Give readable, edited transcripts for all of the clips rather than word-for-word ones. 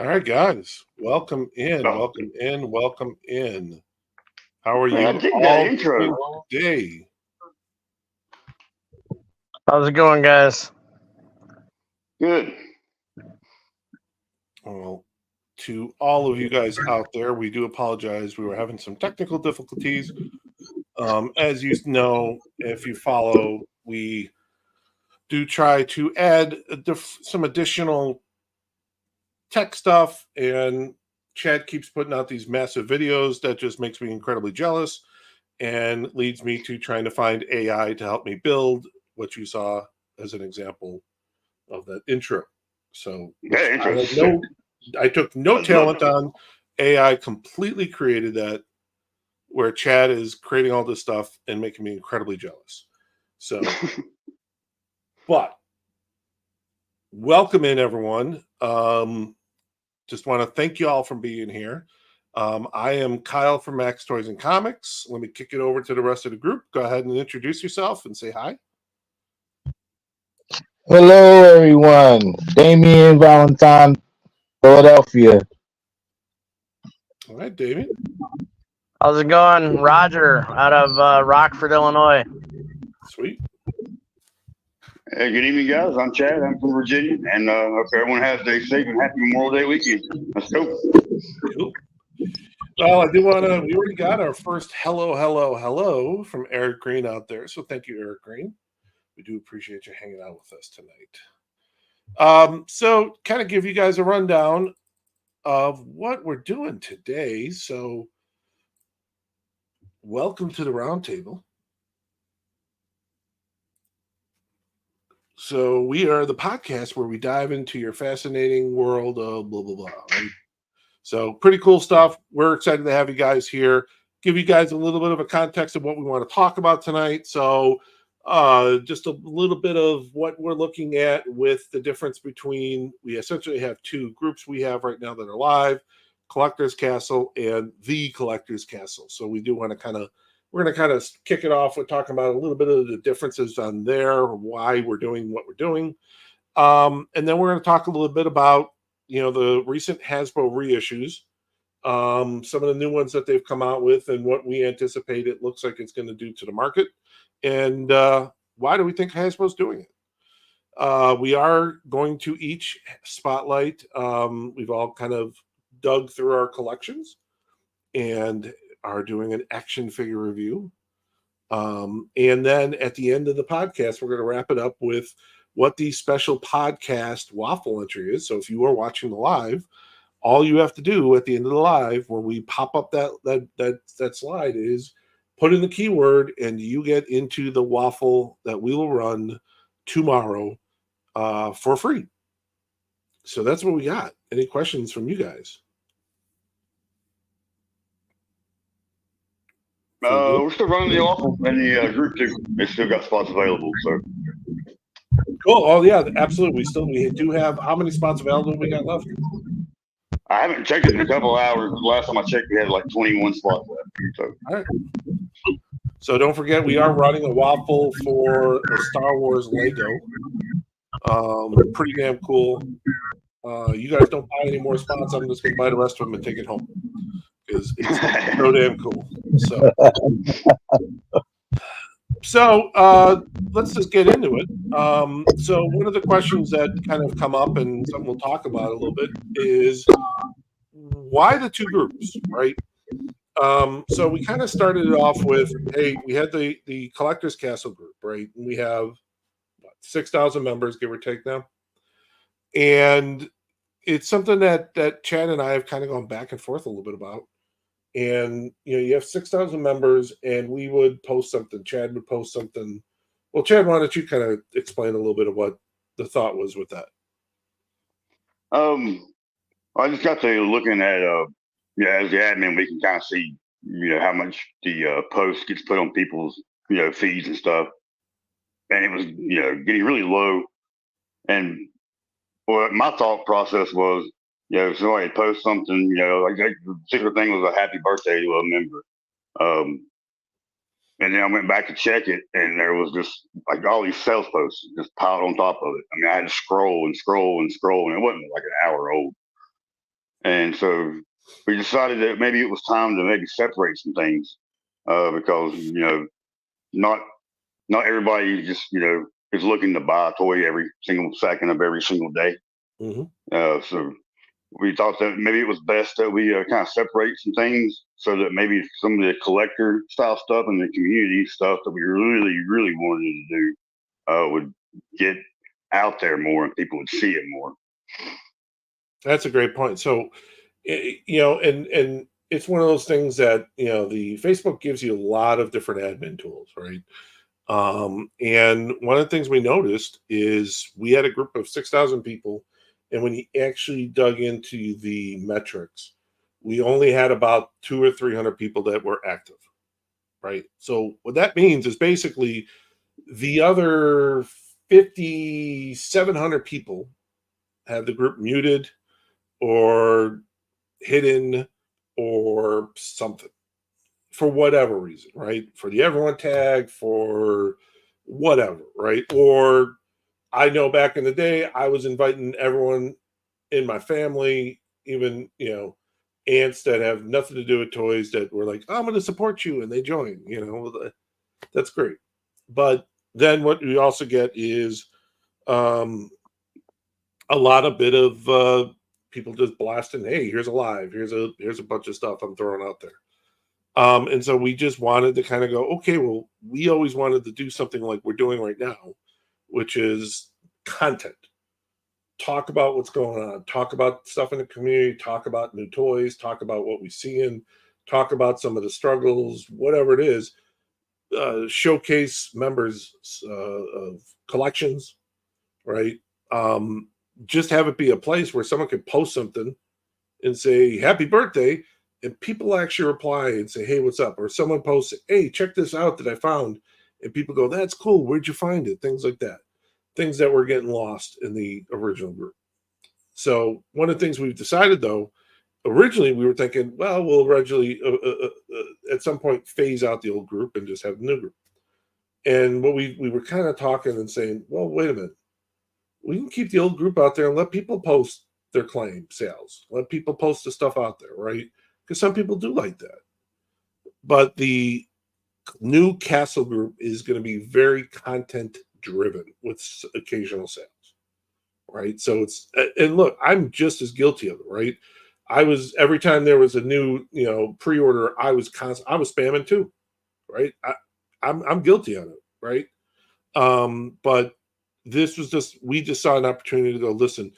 All right, guys. Welcome in. Oh, Welcome in. Welcome in. How are man, I you dig that all intro. doing today? How's it going, guys? Good. Well, to all of you guys out there, we do apologize. We were having some technical difficulties. As you know, if you follow, we do try to add some additional tech stuff, and Chad keeps putting out these massive videos that just makes me incredibly jealous and leads me to trying to find AI to help me build what you saw as an example of that intro. So, which That I intro's had sick. I took no Let's look. talent on. AI completely created that, where Chad is creating all this stuff and making me incredibly jealous. So, but welcome in, everyone. Just want to thank you all for being here. I am Kyle from Max Toys and Comics. Let me kick it over to the rest of the group. Go ahead and introduce yourself and say hi. Hello, everyone. Damian Valentine, Philadelphia. All right, David. How's it going? Roger out of Rockford, Illinois. Sweet. Hey, good evening, guys. I'm Chad. I'm from Virginia, and hope everyone has a safe and happy Memorial Day weekend. Let's go. Cool. Well, I do want to. We already got our first hello from Eric Green out there. So thank you, Eric Green. We do appreciate you hanging out with us tonight. So kind of give you guys a rundown of what we're doing today. So welcome to the roundtable. So we are the podcast where we dive into your fascinating world of blah blah blah. Right? So pretty cool stuff. We're excited to have you guys here. Give you guys a little bit of a context of what we want to talk about tonight. So just a little bit of what we're looking at with the difference between, we essentially have two groups we have right now that are live, Collector's Castle and the Collector's Castle. So we do want to we're going to kick it off with talking about a little bit of the differences on there, why we're doing what we're doing. And then we're going to talk a little bit about, the recent Hasbro reissues, some of the new ones that they've come out with and what we anticipate it looks like it's going to do to the market. And why do we think Hasbro's doing it? We are going to each spotlight. We've all kind of dug through our collections and are doing an action figure review. And then at the end of the podcast, we're going to wrap it up with what the special podcast waffle entry is. So if you are watching the live, all you have to do at the end of the live, when we pop up that slide, is put in the keyword and you get into the waffle that we will run tomorrow for free. So that's what we got. Any questions from you guys? We're still running the awful and the group too. They still got spots available. So Cool. Oh yeah, absolutely. We do have, how many spots available we got left? I haven't checked it in a couple of hours. The last time I checked, we had like 21 spots left. So All right. So don't forget, we are running a waffle for the Star Wars Lego. Pretty damn cool. You guys don't buy any more spots. I'm just going to buy the rest of them and take it home because it's so damn cool. So let's just get into it. So one of the questions that kind of come up and something we'll talk about a little bit is why the two groups, right? So we kind of started it off with, hey, we had the Collector's Castle group, right? And we have 6,000 members, give or take now. And it's something that Chad and I have kind of gone back and forth a little bit about. And, you have 6,000 members and we would post something. Chad would post something. Well, Chad, why don't you kind of explain a little bit of what the thought was with that? I just got to looking at as the admin, we can kind of see how much the post gets put on people's feeds and stuff, and it was getting really low. And what my thought process was, somebody post something, like the particular thing was a happy birthday to a member. And then I went back to check it, and there was just like all these sales posts just piled on top of it. I mean, I had to scroll and scroll and scroll, and it wasn't like an hour old. And so we decided that maybe it was time to maybe separate some things, because not not everybody just is looking to buy a toy every single second of every single day. Mhm. So we thought that maybe it was best that we kind of separate some things so that maybe some of the collector style stuff and the community stuff that we really, really wanted to do would get out there more and people would see it more. That's a great point. So, and it's one of those things that the Facebook gives you a lot of different admin tools, right? And one of the things we noticed is we had a group of 6,000 people, and when you actually dug into the metrics, we only had about 200 or 300 people that were active, right? So what that means is basically the other 5,700 people had the group muted or hidden or something for whatever reason, right? For the everyone tag, for whatever, right? Or I know back in the day, I was inviting everyone in my family, even, aunts that have nothing to do with toys that were like, I'm going to support you. And they join, that's great. But then what we also get is um, a lot of bit of people just blasting, hey, here's a live, here's a bunch of stuff I'm throwing out there. And so we just wanted to kind of go, okay, well, we always wanted to do something like we're doing right now, which is content. Talk about what's going on, talk about stuff in the community, talk about new toys, talk about what we see in, talk about some of the struggles, whatever it is, showcase members of collections, right? Just have it be a place where someone could post something and say, happy birthday, and people actually reply and say, hey, what's up? Or someone posts, hey, check this out that I found. And people go, that's cool. Where'd you find it? Things like that. Things that were getting lost in the original group. So one of the things we've decided, though, originally we were thinking, well, we'll originally at some point phase out the old group and just have the new group. And what we were kind of talking and saying, well, wait a minute. We can keep the old group out there and let people post their claim sales. Let people post the stuff out there, right? Because some people do like that. But the new Castle group is going to be very content driven with occasional sales, right? So it's, and look, I'm just as guilty of it, right? I was, every time there was a new pre-order, I was spamming too, right? I'm guilty on it, right? But this was just, we just saw an opportunity to go, listen,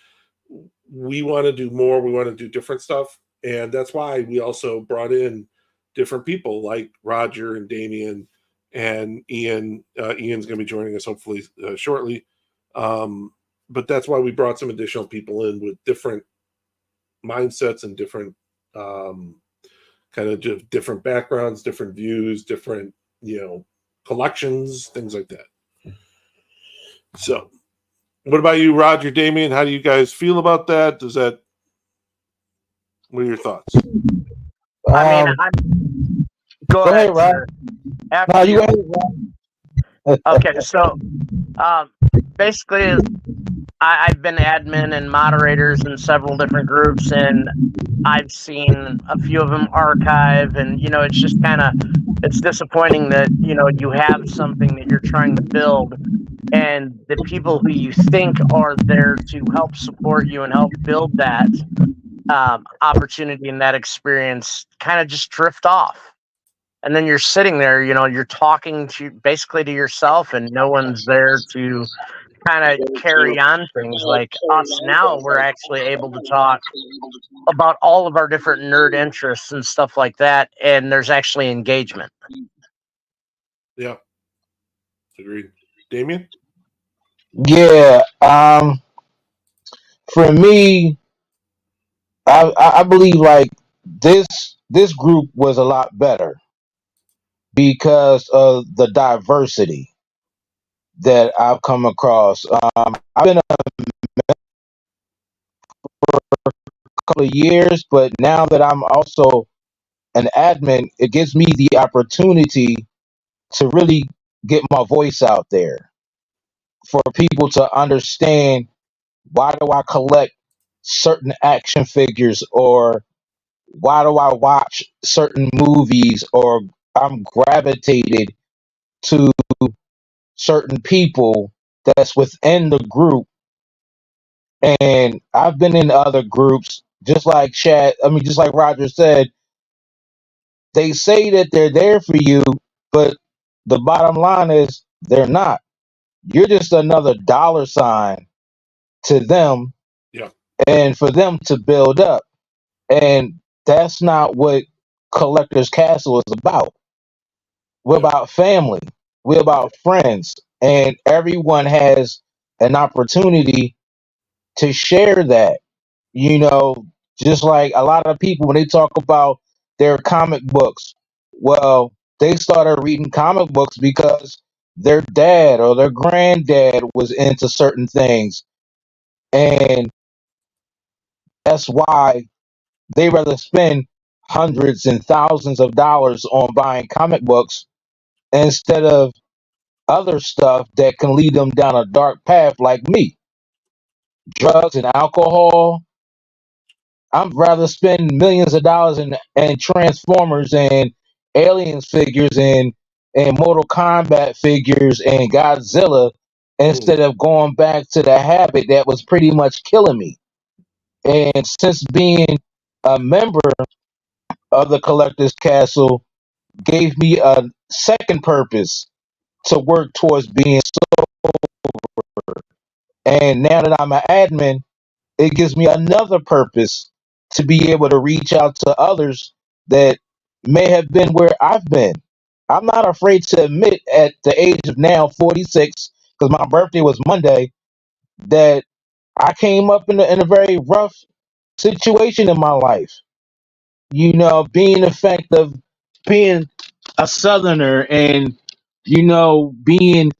we want to do more, we want to do different stuff. And that's why we also brought in different people like Roger and Damien and Ian. Ian's going to be joining us hopefully shortly. But that's why we brought some additional people in with different mindsets and different kind of different backgrounds, different views, different, collections, things like that. So, what about you, Roger, Damien? How do you guys feel about that? What are your thoughts? I mean, go ahead, Rod. sir. After No, you you. go ahead, Rod. Okay, so basically, I've been admin and moderators in several different groups, and I've seen a few of them archive, and it's just it's disappointing that you have something that you're trying to build, and the people who you think are there to help support you and help build that opportunity and that experience kind of just drift off. And then you're sitting there, you're talking to basically to yourself, and no one's there to kind of carry on things. Like us now, we're actually able to talk about all of our different nerd interests and stuff like that, and there's actually engagement. Yeah, agreed. Damien? Yeah. For me, I believe like this group was a lot better because of the diversity that I've come across. I've been a couple of years, but now that I'm also an admin, it gives me the opportunity to really get my voice out there for people to understand why do I collect certain action figures, or why do I watch certain movies, or I'm gravitated to certain people that's within the group. And I've been in other groups, just like just like Roger said, they say that they're there for you, but the bottom line is they're not. You're just another dollar sign to them, Yeah. and for them to build up. And that's not what Collector's Castle is about. We're Yeah. about family. We're about friends. And everyone has an opportunity to share that. You know, just like a lot of people, when they talk about their comic books, well, they started reading comic books because their dad or their granddad was into certain things. And that's why they rather spend hundreds and thousands of dollars on buying comic books instead of other stuff that can lead them down a dark path, like me, drugs and alcohol. I'd rather spend millions of dollars in Transformers and Aliens figures and Mortal Kombat figures and Godzilla Mm. instead of going back to the habit that was pretty much killing me. And since being a member of the Collector's Castle gave me a second purpose to work towards being sober. And now that I'm an admin, it gives me another purpose to be able to reach out to others that may have been where I've been. I'm not afraid to admit at the age of now 46, because my birthday was Monday, that I came up in a very rough situation in my life. You know, being effective, being a Southerner, and being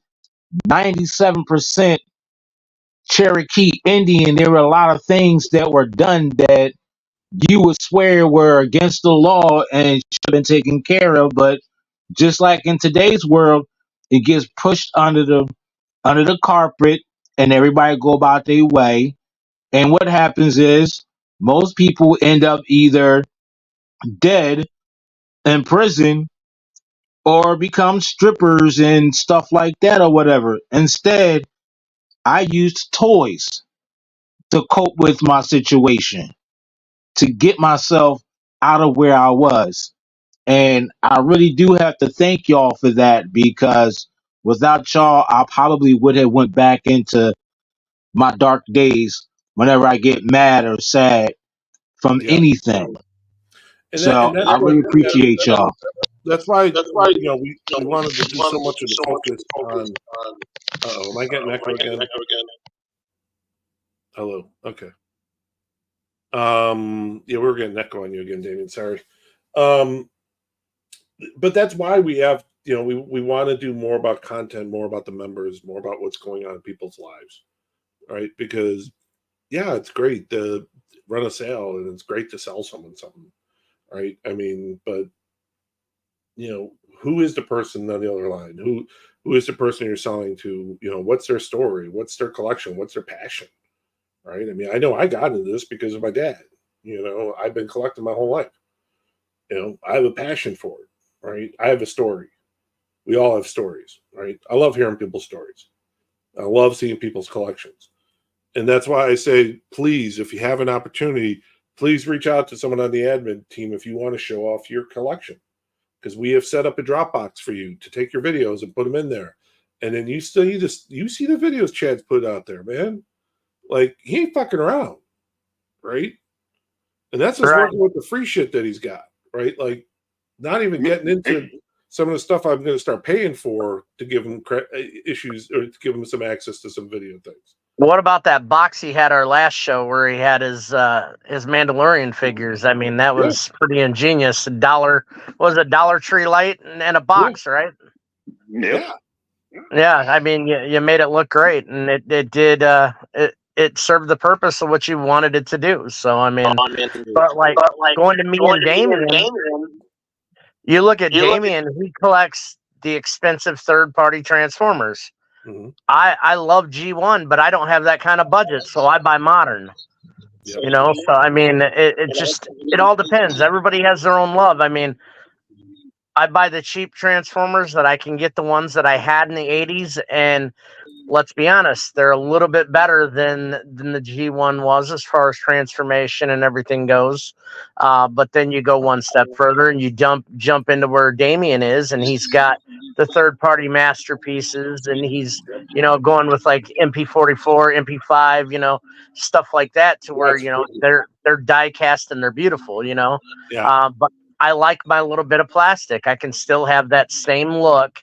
97% Cherokee Indian, there were a lot of things that were done that you would swear were against the law and should have been taken care of. But just like in today's world, it gets pushed under the carpet, and everybody go about their way. And what happens is most people end up either dead in prison or become strippers and stuff like that or whatever. Instead, I used toys to cope with my situation, to get myself out of where I was. And I really do have to thank y'all for that, because without y'all, I probably would have went back into my dark days whenever I get mad or sad from Yeah. anything. And So that's I what really appreciate y'all. that's why we wanted to do so much of the focus on. Am I getting echo again? Hello. Okay. Yeah, we were getting echo on you again, Damien. Sorry. Um, but that's why we have, we want to do more about content, more about the members, more about what's going on in people's lives, right? Because yeah, it's great to run a sale and it's great to sell someone something, right? I mean, but who is the person on the other line? Who is the person you're selling to? What's their story? What's their collection? What's their passion? Right? I mean, I know I got into this because of my dad. I've been collecting my whole life. I have a passion for it, right? I have a story. We all have stories, right? I love hearing people's stories. I love seeing people's collections. And that's why I say, please, if you have an opportunity, please reach out to someone on the admin team if you want to show off your collection. Because we have set up a Dropbox for you to take your videos and put them in there. And then you see the videos Chad's put out there, man. Like, he ain't fucking around, right? And that's just Right. working with the free shit that he's got, right? Like, not even getting into some of the stuff I'm going to start paying for to give him issues or to give him some access to some video things. What about that box he had our last show where he had his Mandalorian figures? I mean, that was pretty ingenious. Was a Dollar Tree light and a box, right? Yep. Yeah. Yeah, I mean, you made it look great, and it did. It served the purpose of what you wanted it to do. So I mean, but like going to me and Damien, you look at Damien, he collects the expensive third-party Transformers. Mm-hmm. I love G1, but I don't have that kind of budget, so I buy modern. Yep. You know, so I mean, it all depends. Everybody has their own love. I mean, I buy the cheap Transformers that I can get the ones that I had in the '80s, and let's be honest, they're a little bit better than the G1 was as far as transformation and everything goes. But then you go one step further and you jump into where Damien is, and he's got the third party masterpieces, and he's going with like MP44, MP5, stuff like that, to where That's cool. they're die cast and they're beautiful. Yeah. But I like my little bit of plastic. I can still have that same look,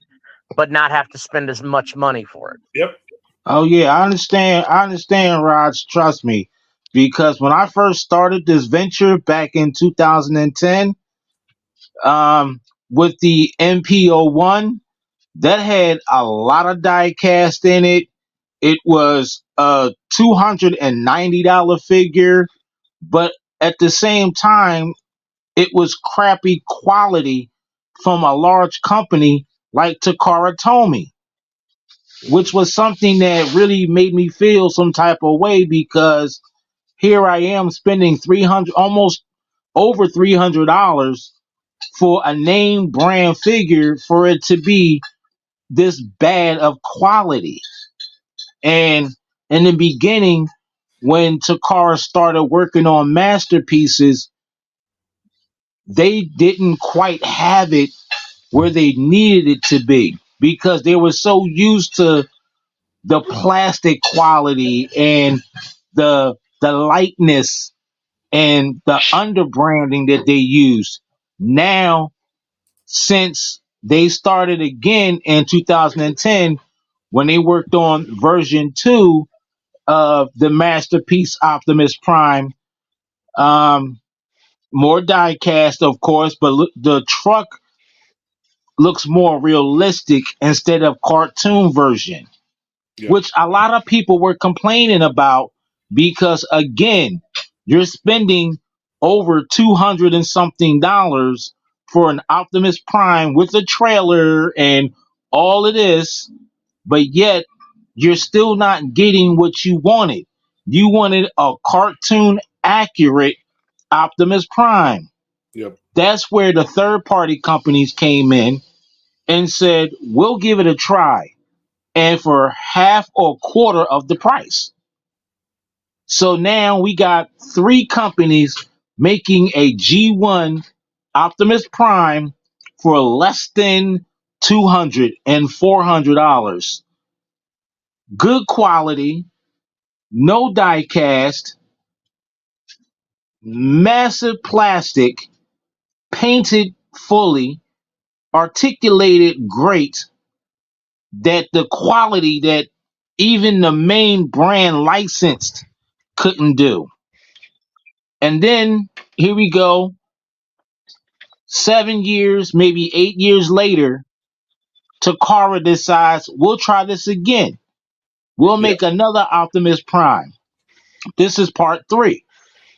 but not have to spend as much money for it. Yep. Oh yeah, I understand, Raj. Trust me, because when I first started this venture back in 2010, with the MPO1, that had a lot of die cast in it. It was a $290 figure, but at the same time, it was crappy quality from a large company like Takara Tomy, which was something that really made me feel some type of way, because here I am spending 300, almost over $300 for a name brand figure, for it to be this bad of quality. And in the beginning, when Takara started working on masterpieces, they didn't quite have it where they needed it to be, because they were so used to the plastic quality and the lightness and the underbranding that they used. Now, since they started again in 2010, when they worked on version 2 of the masterpiece Optimus Prime, um, more die cast, of course, but the truck looks more realistic instead of cartoon version, Yep. which a lot of people were complaining about, because again, you're spending over 200 and something dollars for an Optimus Prime with a trailer and all of this, but yet you're still not getting what you wanted. You wanted a cartoon accurate Optimus Prime. Yep. That's where the third party companies came in and said, we'll give it a try, and for half or quarter of the price. So now we got three companies making a G1 Optimus Prime for less than $200 and $400. Good quality, no die cast, massive plastic, painted fully, articulated great, that the quality that even the main brand licensed couldn't do. And then here we go, 7 years, maybe 8 years later, Takara decides we'll try this again. We'll Yep. make another Optimus Prime. This is part 3,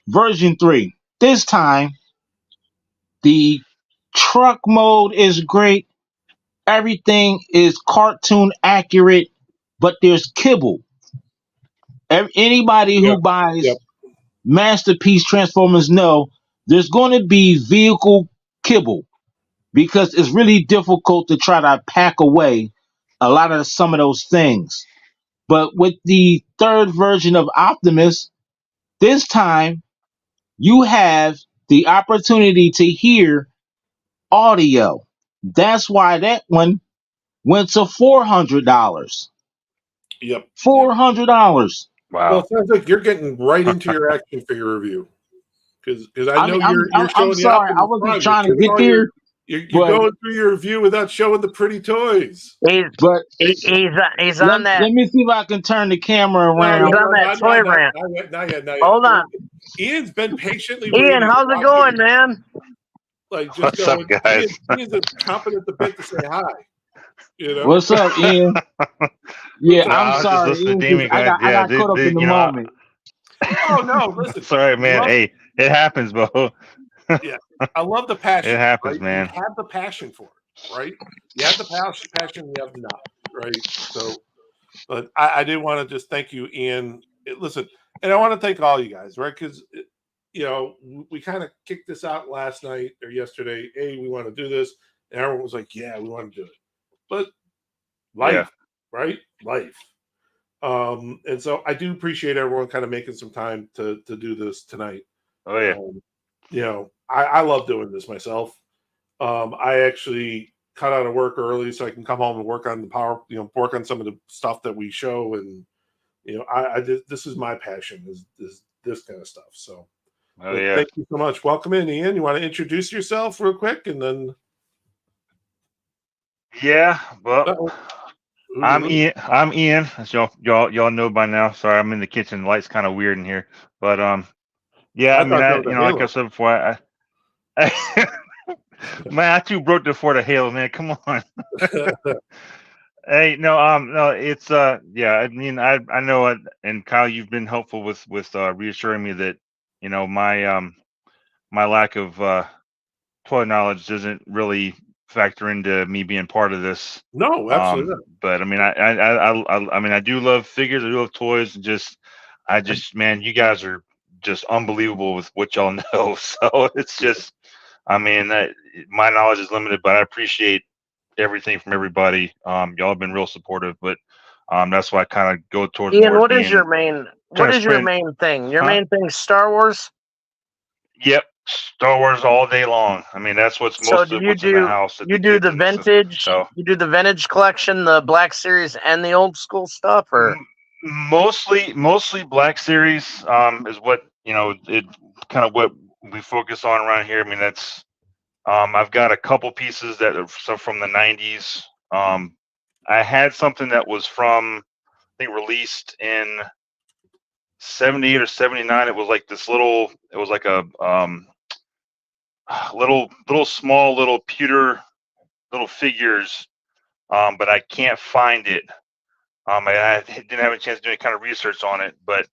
version 3. This time, the truck mode is great. Everything is cartoon accurate, but there's kibble. Anybody who Yep. buys Yep. Masterpiece Transformers know there's going to be vehicle kibble, because it's really difficult to try to pack away a lot of some of those things. But with the third version of Optimus, this time you have the opportunity to hear audio. That's why that one went to $400. Yep. $400. Well, Wow. it sounds like you're getting right into your action figure review, because I I know mean, you're I'm showing the sorry, I Optimus wasn't Prime. You're trying to giving get all there, you're but going through your review without showing the pretty toys. He's but he's on that let me see if I can turn the camera No, he's around. on that toy rant. not yet, not yet. Hold on, Ian's been patiently Ian. waiting. How's it going, man? Like, just What's up, going. guys? Ian's a competent the bit to say hi. You know. What's up, Ian? Yeah, What's No, up? I'm I was just sorry, listening Ian, to 'cause Damien going. I Yeah, got caught up in the you know, moment. Oh no! Listen, sorry, man. love, Hey, it happens, bro. yeah, I love the passion. It happens, right? man. You have the passion for it, right? You have the passion. You have the knowledge, right? So, but I did want to just thank you, Ian. Listen, And I want to thank all you guys, right? Because we kind of kicked this out last night or yesterday. Hey, we want to do this, and everyone was like, "Yeah, we want to do it." But life, right? Life. And so I do appreciate everyone kind of making some time to do this tonight. Oh yeah. I love doing this myself. I actually cut out of work early so I can come home and work on work on some of the stuff that we show, and this is my passion is this kind of stuff. So, thank you so much. Welcome in, Ian. You want to introduce yourself real quick, and then? Yeah, well, I'm Ian. As y'all know by now. Sorry, I'm in the kitchen. The light's kind of weird in here, but yeah. I mean, like I said before, man, I too broke before the hail, man. Come on. Hey, no, it's yeah. I mean, I know it, and Kyle, you've been helpful with reassuring me that my lack of toy knowledge doesn't really factor into me being part of this. No, absolutely not. But I mean, I mean, I do love figures. I do love toys, and man, you guys are just unbelievable with what y'all know. So it's just, I mean, my knowledge is limited, but I appreciate everything from everybody. Y'all have been real supportive, but that's why I kind of go towards Ian, more what is your main thing? Your main thing, Star Wars? Yep, Star Wars all day long. I mean, that's what's most of what's in the house. You do the vintage. You do the vintage collection, the Black Series, and the old school stuff, or mostly Black Series is what it kind of what we focus on around here. I mean, that's I've got a couple pieces that are from the 90s. I had something that was from, I think, released in 78 or 79. It was like this little, it was like a little small little pewter little figures, but I can't find it. I didn't have a chance to do any kind of research on it, but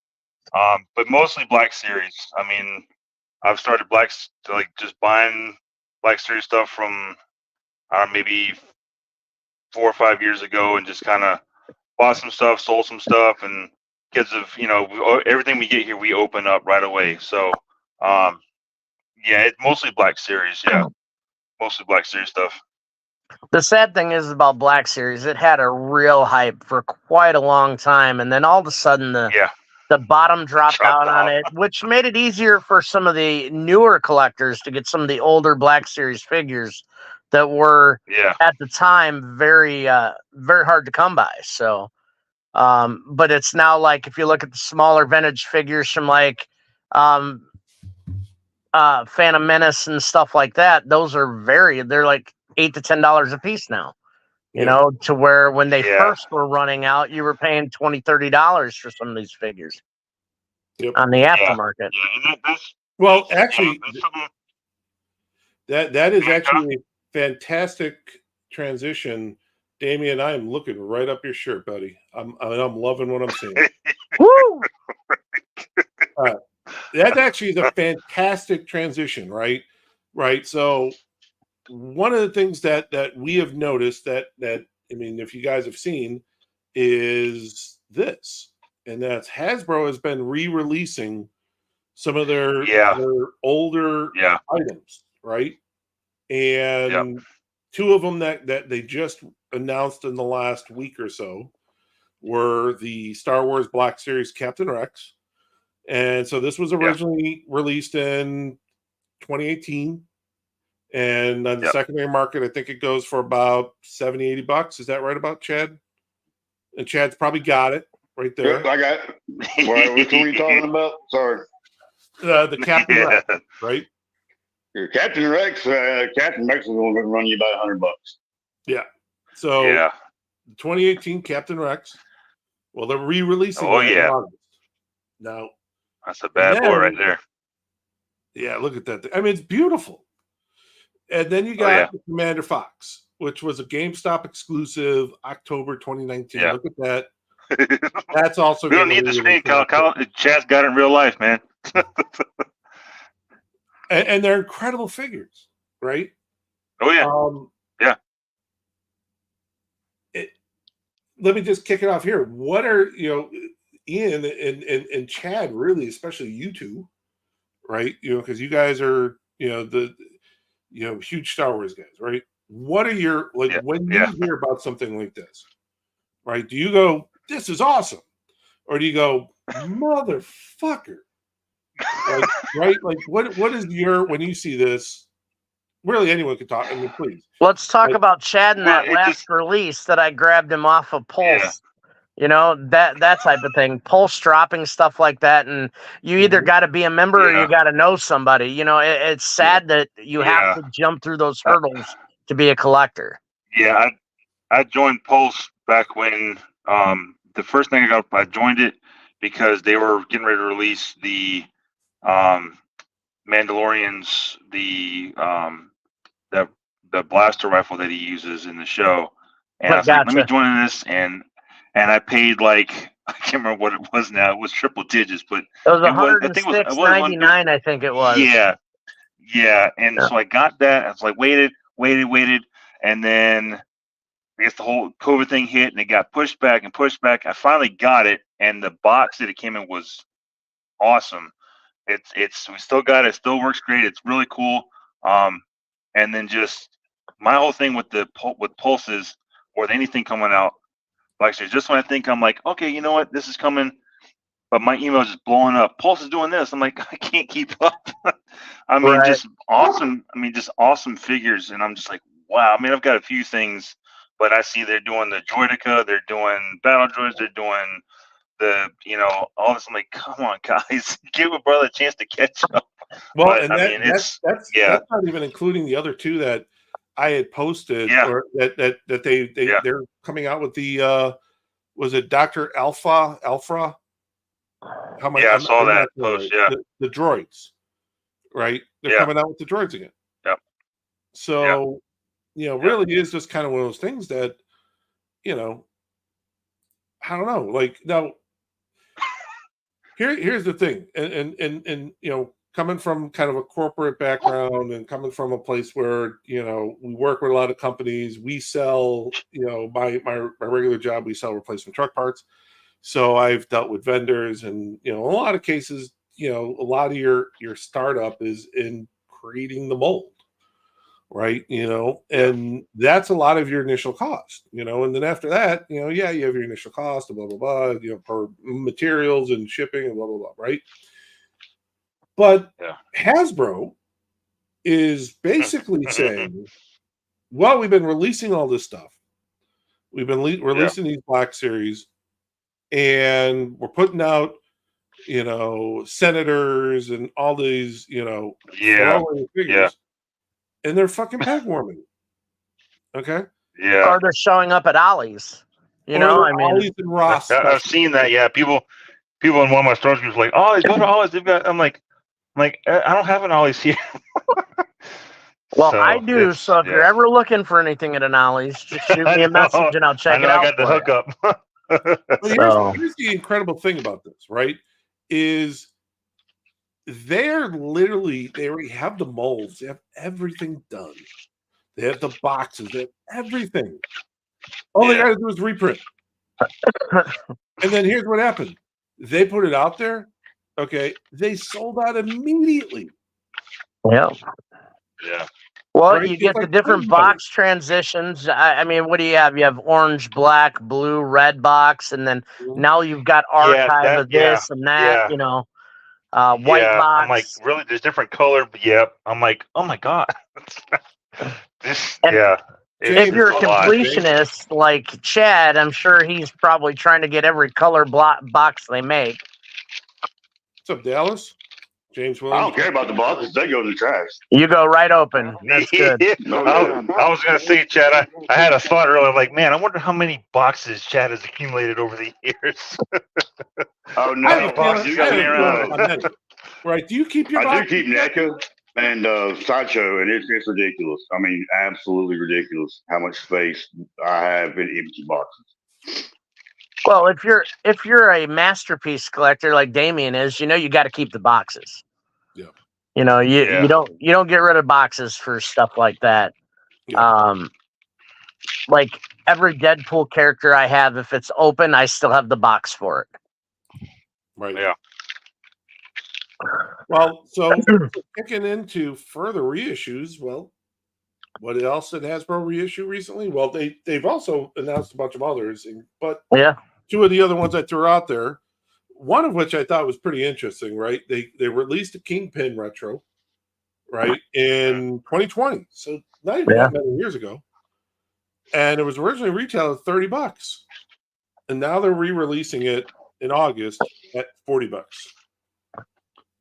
mostly Black Series. I mean, I've started just buying Black Series stuff from maybe 4 or 5 years ago, and just kind of bought some stuff, sold some stuff, and because of everything we get here, we open up right away. So yeah, it's mostly Black Series. Yeah, mostly Black Series stuff. The sad thing is about Black Series, it had a real hype for quite a long time, and then all of a sudden the bottom dropped out on it, which made it easier for some of the newer collectors to get some of the older Black Series figures that were at the time very very hard to come by. So but it's now like if you look at the smaller vintage figures from like Phantom Menace and stuff like that, those are they're like $8 to $10 a piece now. You know, to where when they first were running out, you were paying $20, $30 for some of these figures on the aftermarket. Well, actually, that is actually a fantastic transition. Damien, I am looking right up your shirt, buddy. I'm loving what I'm seeing. Woo! That actually is a fantastic transition, right? Right. So one of the things that we have noticed that I mean, if you guys have seen, is this, and that's Hasbro has been re-releasing some of their older items, right? And two of them that they just announced in the last week or so were the Star Wars Black Series Captain Rex. And so this was originally released in 2018. And on the secondary market, I think it goes for about $70, $80. Is that right about Chad? And Chad's probably got it right there. Yep, I got it. Which one are you talking about? Sorry. The Captain Rex, right? Captain Rex is going to run you about $100. Yeah. So the 2018 Captain Rex. Well, they're re-releasing that in August. Now that's a bad boy right there. Yeah, look at that. I mean, it's beautiful. And then you got the Commander Fox, which was a GameStop exclusive, October 2019. Yeah. Look at that. That's also. We don't need the screen, Kyle. Chad's got it in real life, man. and they're incredible figures, right? Oh yeah. Let me just kick it off here. What are Ian and Chad, really, especially you two, right? Because you guys are, huge Star Wars guys, right? What are your when you hear about something like this, right? Do you go, "This is awesome," or do you go, "Motherfucker"? Right? Like, what is your when you see this? Really, anyone can talk. I mean, please. Let's talk about Chad and that last release that I grabbed him off of Pulse. That type of thing. Pulse dropping stuff like that, and you either got to be a member or you got to know somebody. It's sad that you have to jump through those hurdles to be a collector. Yeah, I joined Pulse back when the first thing I joined it because they were getting ready to release the Mandalorian's the blaster rifle that he uses in the show, and I was like, let me join in this, and I paid like I can't remember what it was now. It was triple digits, but it was $106.99. I think it was. Yeah, and so I got that. I was like, waited, and then I guess the whole COVID thing hit, and it got pushed back. I finally got it, and the box that it came in was awesome. It's we still got it. It still works great. It's really cool. And then just my whole thing with pulses or anything coming out, like I said, just when I think I'm like, okay, you know what, this is coming, but my email is just blowing up. Pulse is doing this. I'm like, I can't keep up. I mean, just awesome. I mean, just awesome figures, and I'm just like, wow. I mean, I've got a few things, but I see they're doing the Droideka, they're doing battle droids, they're doing the all this. I'm like, come on, guys, give a brother a chance to catch up. Well, but, and that's not even including the other two that I had posted, or that they're coming out with the was it Dr. Alpha? I saw that post. Right. The droids, right? They're coming out with the droids again. Yep. So, really is just kind of one of those things that, I don't know. Like, now, here's the thing, and coming from kind of a corporate background and coming from a place where we work with a lot of companies, we sell. My regular job, we sell replacement truck parts. So I've dealt with vendors, and in a lot of cases, a lot of your startup is in creating the mold, right? And that's a lot of your initial cost, and then after that, you have your initial cost and blah blah blah, for materials and shipping and blah blah blah, right? But Hasbro is basically saying, well, we've been releasing all this stuff, we've been releasing these Black Series, and we're putting out, senators and all these, figures, and they're fucking peg warming. Okay. Yeah. Or they're showing up at Ollie's. I mean, Ollie's and Ross. I've seen that. Yeah. People in one of my stores groups like, oh, go to Ollie's. They've got. I'm like, I don't have an Ollie's here. Well, I do. So if you're ever looking for anything at an Ollie's, just shoot me a message and I'll check it out. I got the hookup. Well, here's the incredible thing about this, right? Is they already have the molds, they have everything done, they have the boxes, they have everything. All they gotta do is reprint. And then here's what happened: they put it out there. Okay, they sold out immediately. Yeah. Well, right? You get the different box transitions. I mean, what do you have? You have orange, black, blue, red box, and then now you've got archive of this and that. White box. I'm like, really? There's different color. I'm like, oh my god. If you're a completionist like Chad, I'm sure he's probably trying to get every color box they make. What's up, Dallas? James Williams. I don't care about the boxes. They go to the trash. You go right open. That's good. I was going to say, Chad, I had a thought earlier. Like, man, I wonder how many boxes Chad has accumulated over the years. Oh, no. Boxes around. Right. Do you keep your boxes? I do keep NECA and Sideshow, and it's ridiculous. I mean, absolutely ridiculous how much space I have in empty boxes. Well, if you're a masterpiece collector like Damien is, you got to keep the boxes. Yeah. You don't get rid of boxes for stuff like that. Yeah. Like every Deadpool character I have, if it's open, I still have the box for it. Right. Yeah. Well, so kicking into further reissues, well, what else did Hasbro reissue recently? Well, they've also announced a bunch of others, but Yeah. two of the other ones I threw out there, one of which I thought was pretty interesting, right? They released a Kingpin retro, right, in 2020, so not even Yeah. that many years ago, and it was originally retailed at $30, and now they're re-releasing it in August at $40.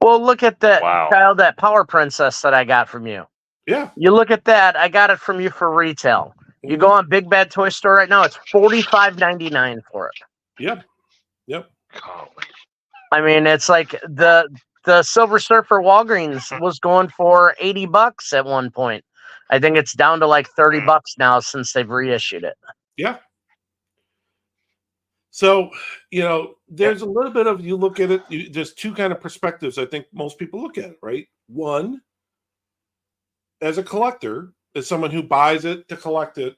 Well, look at that Wow. child, that Power Princess that I got from you. Yeah. You look at that. I got it from you for retail. You go on Big Bad Toy Store right now. It's $45.99 for it. Yep. Golly. I mean, it's like the Silver Surfer Walgreens was going for $80 at one point. I think it's down to like $30 now since they've reissued it. Yeah. So, there's a little bit of, you look at it, there's two kind of perspectives I think most people look at it, right? One, as a collector, as someone who buys it to collect it,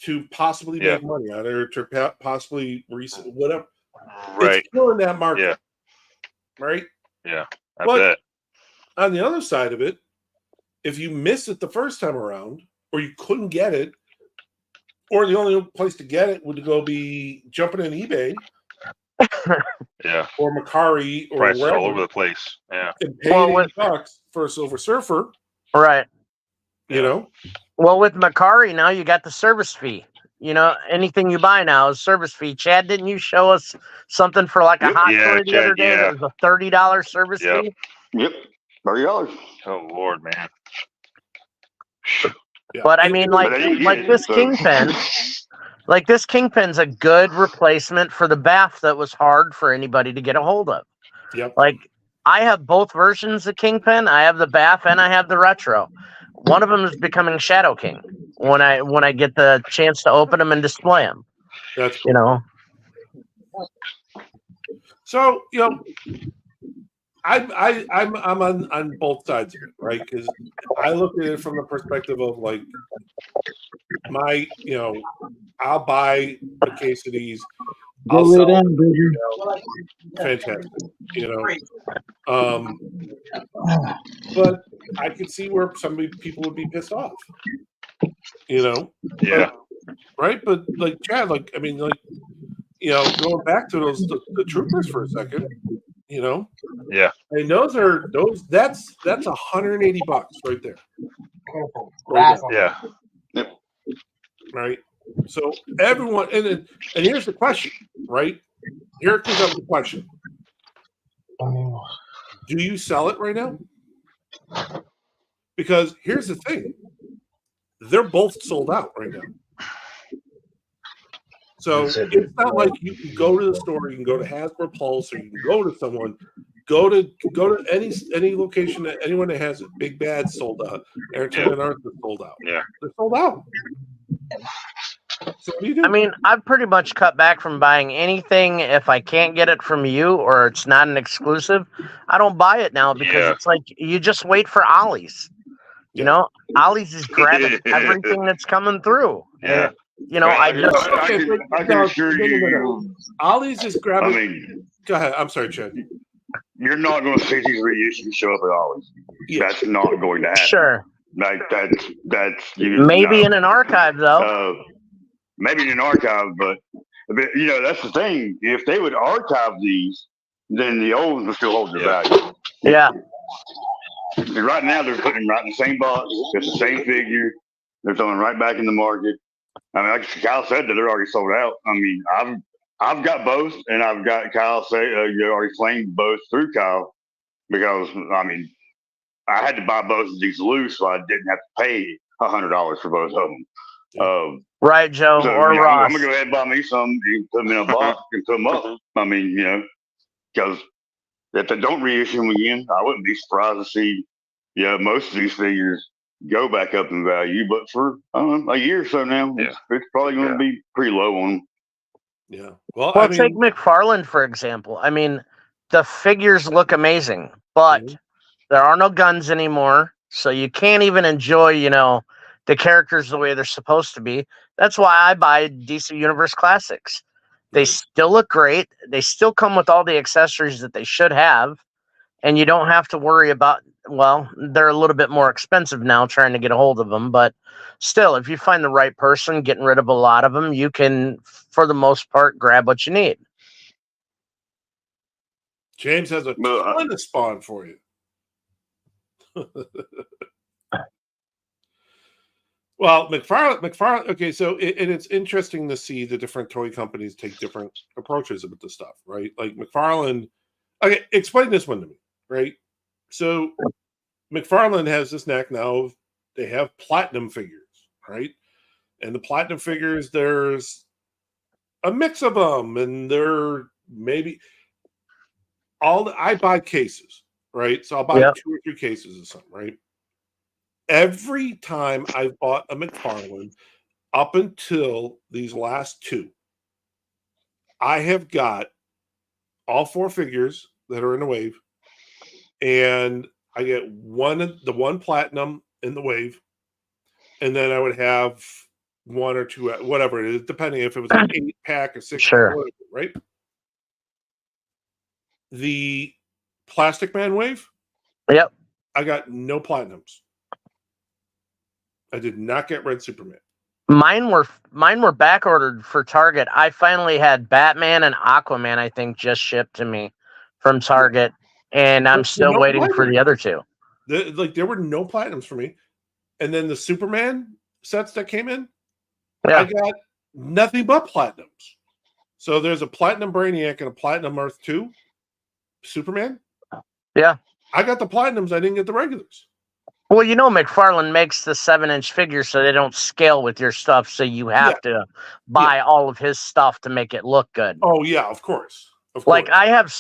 to possibly make money on it, or to possibly resell, whatever. Right. It's still in that market. Yeah. Right? Yeah. I But bet. on the other side of it, if you miss it the first time around, or you couldn't get it, or the only place to get it would go be jumping in eBay, Yeah. or Macari, or Prices wherever, all over the place. Yeah. and paying $80 for a Silver Surfer, Right. you know? Well, with Macari now, you got the service fee. Anything you buy now is service fee. Chad, didn't you show us something for like a hot toy the other day? That was a $30 service fee. Yep, $30. Oh Lord, man. Yeah. But I mean, like this Kingpin, like this Kingpin's a good replacement for the Bath that was hard for anybody to get a hold of. Yep. Like I have both versions of Kingpin. I have the Bath and I have the retro. One of them is becoming Shadow King when I get the chance to open them and display them. That's cool. So I'm on both sides of it, right? Because I look at it from the perspective of like I'll buy a case of these. I'll sell them, fantastic, but I could see where people would be pissed off, Yeah. right? But like Chad, going back to the troopers for a second, Yeah. and that's $180 right there. Yeah. Right. So everyone, and here's the question, right? Here comes up the question: do you sell it right now? Because here's the thing: they're both sold out right now. So it's not like you can go to the store, you can go to Hasbro Pulse, or you can go to someone. Go to any location that anyone that has it. Big Bad sold out. Entertainment Arts is sold out. Yeah. They're sold out. So what do you do? I mean, I've pretty much cut back from buying anything if I can't get it from you or it's not an exclusive. I don't buy it now because it's like you just wait for Ollie's. Ollie's is grabbing everything that's coming through. Yeah. I can assure you. Ollie's is grabbing. Go ahead. I'm sorry, Chad. You're not going to see these reissues show up at Ollie's. Yeah. That's not going to happen. Sure. Like that's maybe in an archive though. Maybe in an archive, but that's the thing. If they would archive these, then the old ones would still hold their value. Yeah. And right now, they're putting them right in the same box. It's the same figure. They're throwing right back in the market. I mean, like Kyle said, that they're already sold out. I mean, I've got both, and I've got Kyle say you already claimed both through Kyle because I mean, I had to buy both of these loose, so I didn't have to pay $100 for both of them. Right, Joe, so, or Ross. I'm gonna go ahead and buy me some. You can put them in a box and put them up. I mean, because if they don't reissue them again, I wouldn't be surprised to see, most of these figures go back up in value. But for a year or so now, it's probably going to be pretty low on them. Yeah. Well, take McFarlane for example. I mean, the figures look amazing, but there are no guns anymore, so you can't even enjoy, the characters the way they're supposed to be. That's why I buy DC Universe Classics. They Nice. still look great. They still come with all the accessories that they should have, and you don't have to worry about. Well, they're a little bit more expensive now trying to get a hold of them, but still, if you find the right person getting rid of a lot of them, you can, for the most part, grab what you need. James has a Well, ton of Spawn for you. Well, McFarlane. Okay, so and it's interesting to see the different toy companies take different approaches with the stuff, right? Like McFarlane. Okay, explain this one to me, right? So McFarlane has this knack now of they have platinum figures, right? And the platinum figures, there's a mix of them, and they're maybe I buy cases, right? So I'll buy Yep. 2 or 3 cases of something, right? Every time I've bought a McFarlane, up until these last 2, I have got all 4 figures that are in the wave, and I get the one platinum in the wave, and then I would have 1 or 2, whatever it is, depending if it was an 8-pack or 6-pack, Sure. whatever, right? The Plastic Man wave, Yep. I got no platinums. I did not get Red Superman. Mine were back ordered for Target. I finally had Batman and Aquaman, I think, just shipped to me from Target, and I'm still No waiting for platinum. the other 2. There were no platinums for me. And then the Superman sets that came in, Yeah. I got nothing but platinums. So there's a platinum Brainiac and a platinum Earth 2 Superman. Yeah. I got the platinums. I didn't get the regulars. Well, you know, McFarlane makes the 7-inch figures so they don't scale with your stuff, so you have to buy all of his stuff to make it look good. Oh yeah, of course. Like I have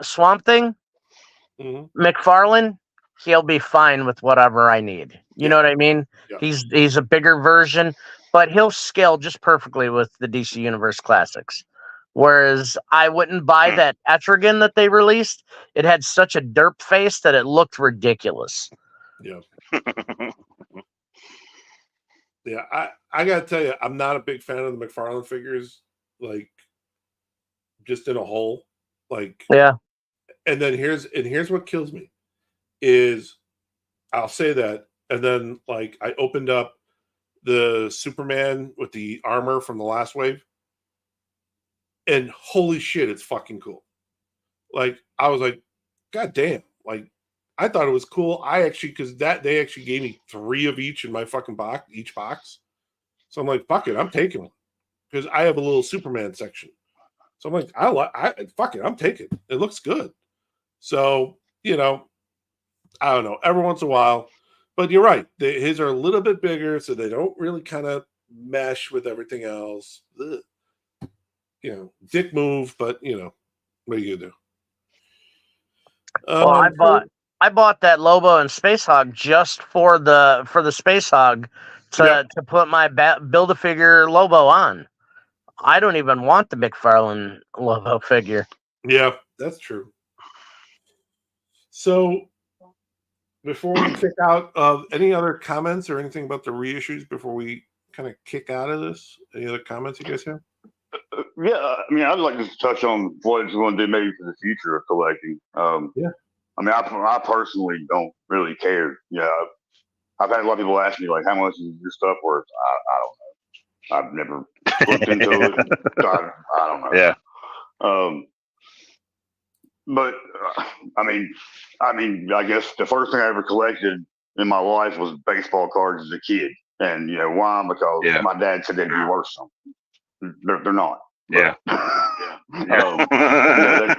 Swamp Thing, McFarlane, he'll be fine with whatever I need. You know what I mean? Yeah. He's a bigger version, but he'll scale just perfectly with the DC Universe Classics. Whereas I wouldn't buy that Etrigan that they released. It had such a derp face that it looked ridiculous. Yeah. Yeah, I gotta tell you, I'm not a big fan of the McFarlane figures, like just in a whole. Like and then here's what kills me is I'll say that, and then like I opened up the Superman with the armor from the last wave, and holy shit, it's fucking cool. Like I was like, God damn, like I thought it was cool. I actually because they actually gave me 3 of each in my fucking each box. So I'm like, fuck it, I'm taking one. Because I have a little Superman section. So I'm like, fuck it, I'm taking it. It looks good. So, you know, I don't know, every once in a while. But you're right. His are a little bit bigger, so they don't really kind of mesh with everything else. Ugh. You know, dick move, but you know, what are you gonna do? Well, I bought that Lobo and Space Hog just for the Space Hog to put my Build-A-Figure Lobo on. I don't even want the McFarlane Lobo figure. Yeah, that's true. So before we kick out, any other comments or anything about the reissues before we kind of kick out of this? Any other comments you guys have? Yeah, I mean, I'd like to touch on what it's going to do maybe for the future of collecting. I mean, I personally don't really care. Yeah, I've had a lot of people ask me like, how much is your stuff worth? I don't know. I've never looked into it. I don't know. Yeah. But I mean, I guess the first thing I ever collected in my life was baseball cards as a kid, and you know why? Because my dad said they'd be worth something. They're not. Yeah. I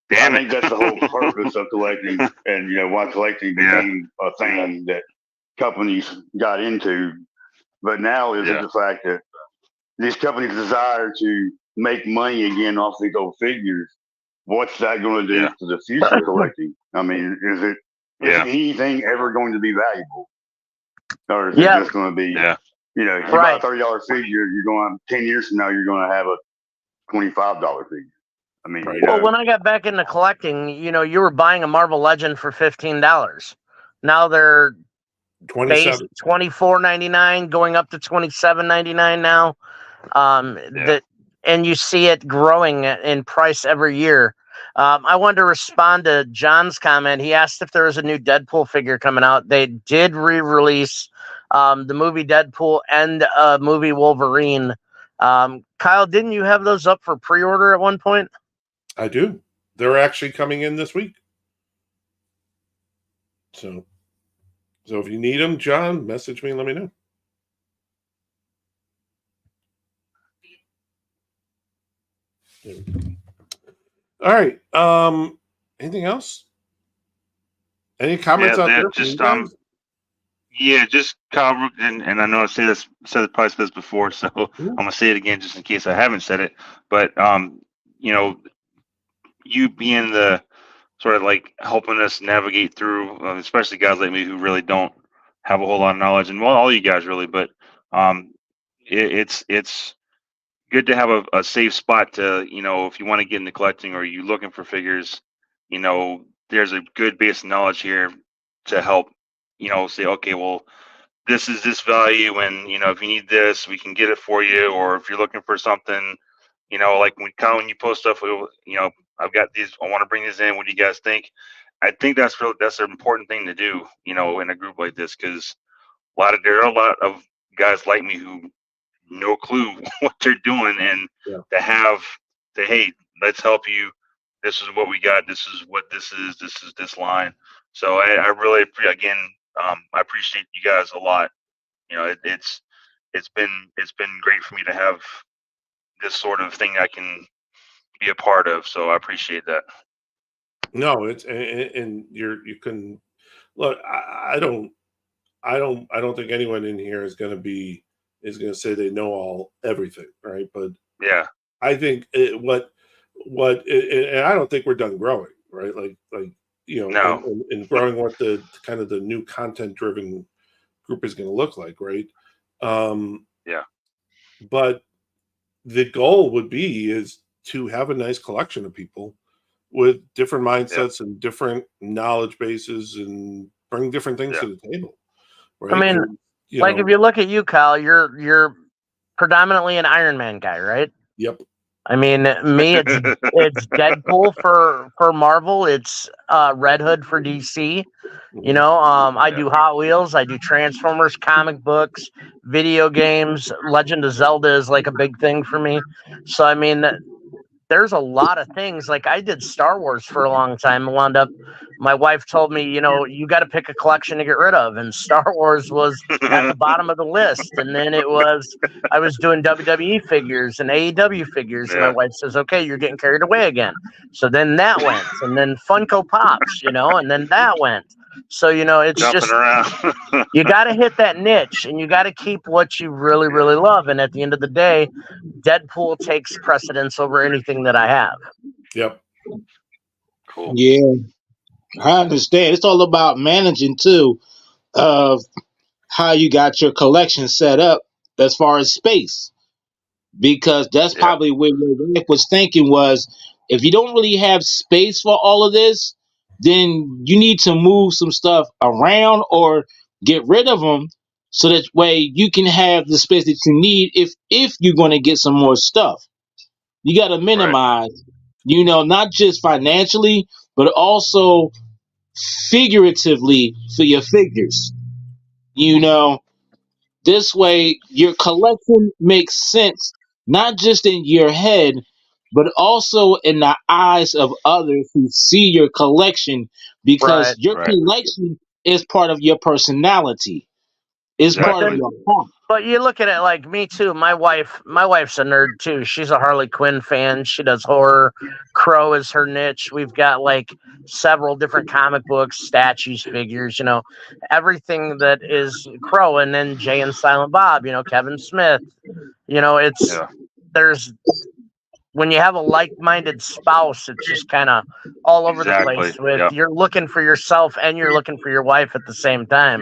think that's the whole purpose of collecting, and you know why collecting became a thing that companies got into. But now is the fact that these companies desire to make money again off these old figures. What's that going to do to the future of collecting? I mean, is anything ever going to be valuable, or is it just going to be? You know, if you buy a $30 figure, you're going 10 years from now, you're going to have a $25 figure. I mean, you know, well, when I got back into collecting, you know, you were buying a Marvel Legend for $15. Now they're $24.99, going up to $27.99 now. That and you see it growing in price every year. I wanted to respond to John's comment. He asked if there was a new Deadpool figure coming out. They did re-release the movie Deadpool and movie Wolverine. Kyle, didn't you have those up for pre-order at one point? I do. They're actually coming in this week. So if you need them, John, message me and let me know. All right. Anything else? Any comments out there? Just just Kyle, and I know said this before, so I'm gonna say it again just in case I haven't said it. But you being the sort of like helping us navigate through, especially guys like me who really don't have a whole lot of knowledge, and well, all you guys really, but it's good to have a safe spot to, if you want to get into collecting or you looking for figures, there's a good base of knowledge here to help, say, okay, well, this is this value, and if you need this, we can get it for you, or if you're looking for something, like when you post stuff, I've got these, I want to bring these in. What do you guys think? I think that's an important thing to do, in a group like this, because there are a lot of guys like me who no clue what they're doing, and hey, let's help you. This is what we got. This is what this is. This is this line. So I really, again, I appreciate you guys a lot. It's been great for me to have this sort of thing I can be a part of. So I appreciate that. No, it's and you can look. I don't think anyone in here is going to say they know everything, right? But yeah, I think and I don't think we're done growing, right? Like no. and growing what the kind of the new content driven group is going to look like, right? Yeah. But the goal would be is to have a nice collection of people with different mindsets and different knowledge bases and bring different things to the table. Right? I mean, if you look at you, Kyle, you're predominantly an Iron Man guy, right? Yep. I mean, me, it's Deadpool for Marvel. It's Red Hood for DC. I do Hot Wheels. I do Transformers, comic books, video games. Legend of Zelda is like a big thing for me. So, I mean, there's a lot of things. Like I did Star Wars for a long time and wound up, my wife told me, you got to pick a collection to get rid of. And Star Wars was at the bottom of the list. And then I was doing WWE figures and AEW figures. And my wife says, okay, you're getting carried away again. So then that went, and then Funko Pops, and then that went. So, it's jumping just around. you got to hit that niche and you got to keep what you really, really love. And at the end of the day, Deadpool takes precedence over anything that I have. Yep. Cool. Yeah, I understand. It's all about managing too, of how you got your collection set up as far as space. Because that's probably where your wife was thinking was, if you don't really have space for all of this, then you need to move some stuff around or get rid of them so that way you can have the space that you need if you're going to get some more stuff. You got to minimize, not just financially, but also figuratively for your figures. This way your collection makes sense, not just in your head, but also in the eyes of others who see your collection, because your collection is part of your personality. It's part of your heart. But you look at it like me too. My wife's a nerd too. She's a Harley Quinn fan. She does horror. Crow is her niche. We've got like several different comic books, statues, figures, everything that is Crow, and then Jay and Silent Bob, Kevin Smith. There's when you have a like-minded spouse, it's just kind of all over the place. You're looking for yourself and you're looking for your wife at the same time,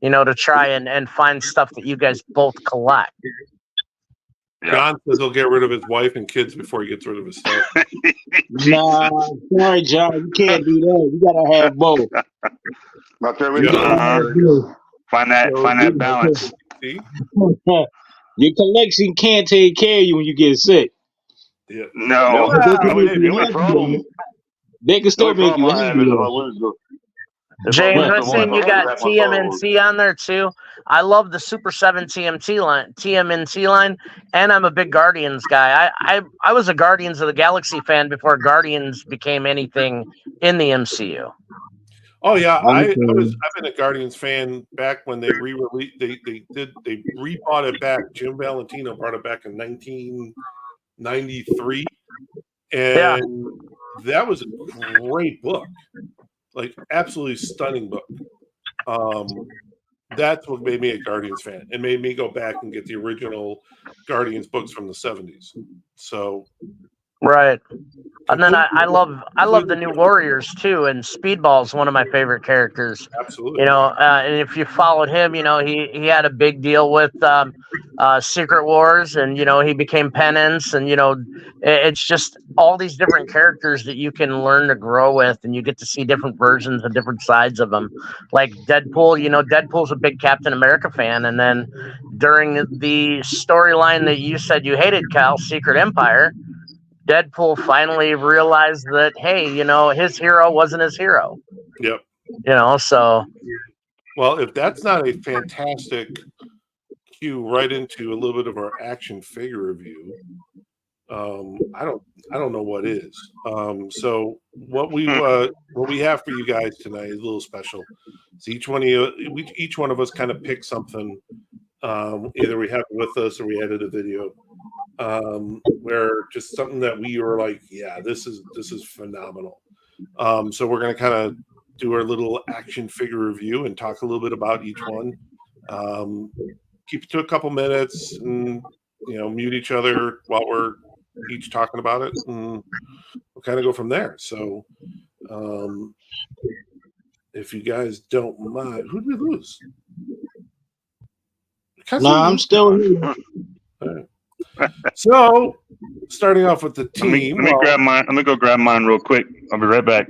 to try and find stuff that you guys both collect. John says he'll get rid of his wife and kids before he gets rid of his stuff. Nah, sorry, John, you can't do that. You gotta have both. Find that balance. See? Your collection can't take care of you when you get sick. Yeah. No, But they can Wow. make the you only happy. problem, They can the still only make problem you I have is if I happy. lose the, James, Right. I one, if seen I you lose got half my followers. TMNT on there too. I love the Super 7 TMNT line, and I'm a big Guardians guy. I was a Guardians of the Galaxy fan before Guardians became anything in the MCU. Oh yeah, Understand. I've been a Guardians fan back when they re-released they rebought it back. Jim Valentino brought it back in 1993, Yeah, and that was a great book, like absolutely stunning book. Um, that's what made me a Guardians fan. It made me go back and get the original Guardians books from the 70s. So right. And then I love the completely new different. Warriors too, and Speedball's one of my favorite characters. Absolutely. You know, and if you followed him, you know he had a big deal with Secret Wars, and you know he became Penance, and you know it's just all these different characters that you can learn to grow with, and you get to see different versions and different sides of them. Like Deadpool, you know, Deadpool's a big Captain America fan, and then during the storyline that you said you hated, Cal, Secret Empire. Deadpool finally realized that, hey, you know, his hero wasn't his hero. Yep. You know, so Well, if that's not a fantastic cue right into a little bit of our action figure review, I don't know what is. So what we have for you guys tonight is a little special. So each one of us kind of pick something. Either we have it with us or we edit a video. Where just something that we were like, yeah, this is phenomenal. So we're gonna kind of do our little action figure review and talk a little bit about each one. Keep it to a couple minutes, and mute each other while we're each talking about it, and we'll kind of go from there. So, if you guys don't mind, who did we lose? Nah, I'm still here. All right. So, starting off with the Let me team. let me grab mine. Let me go grab mine real quick. I'll be right back.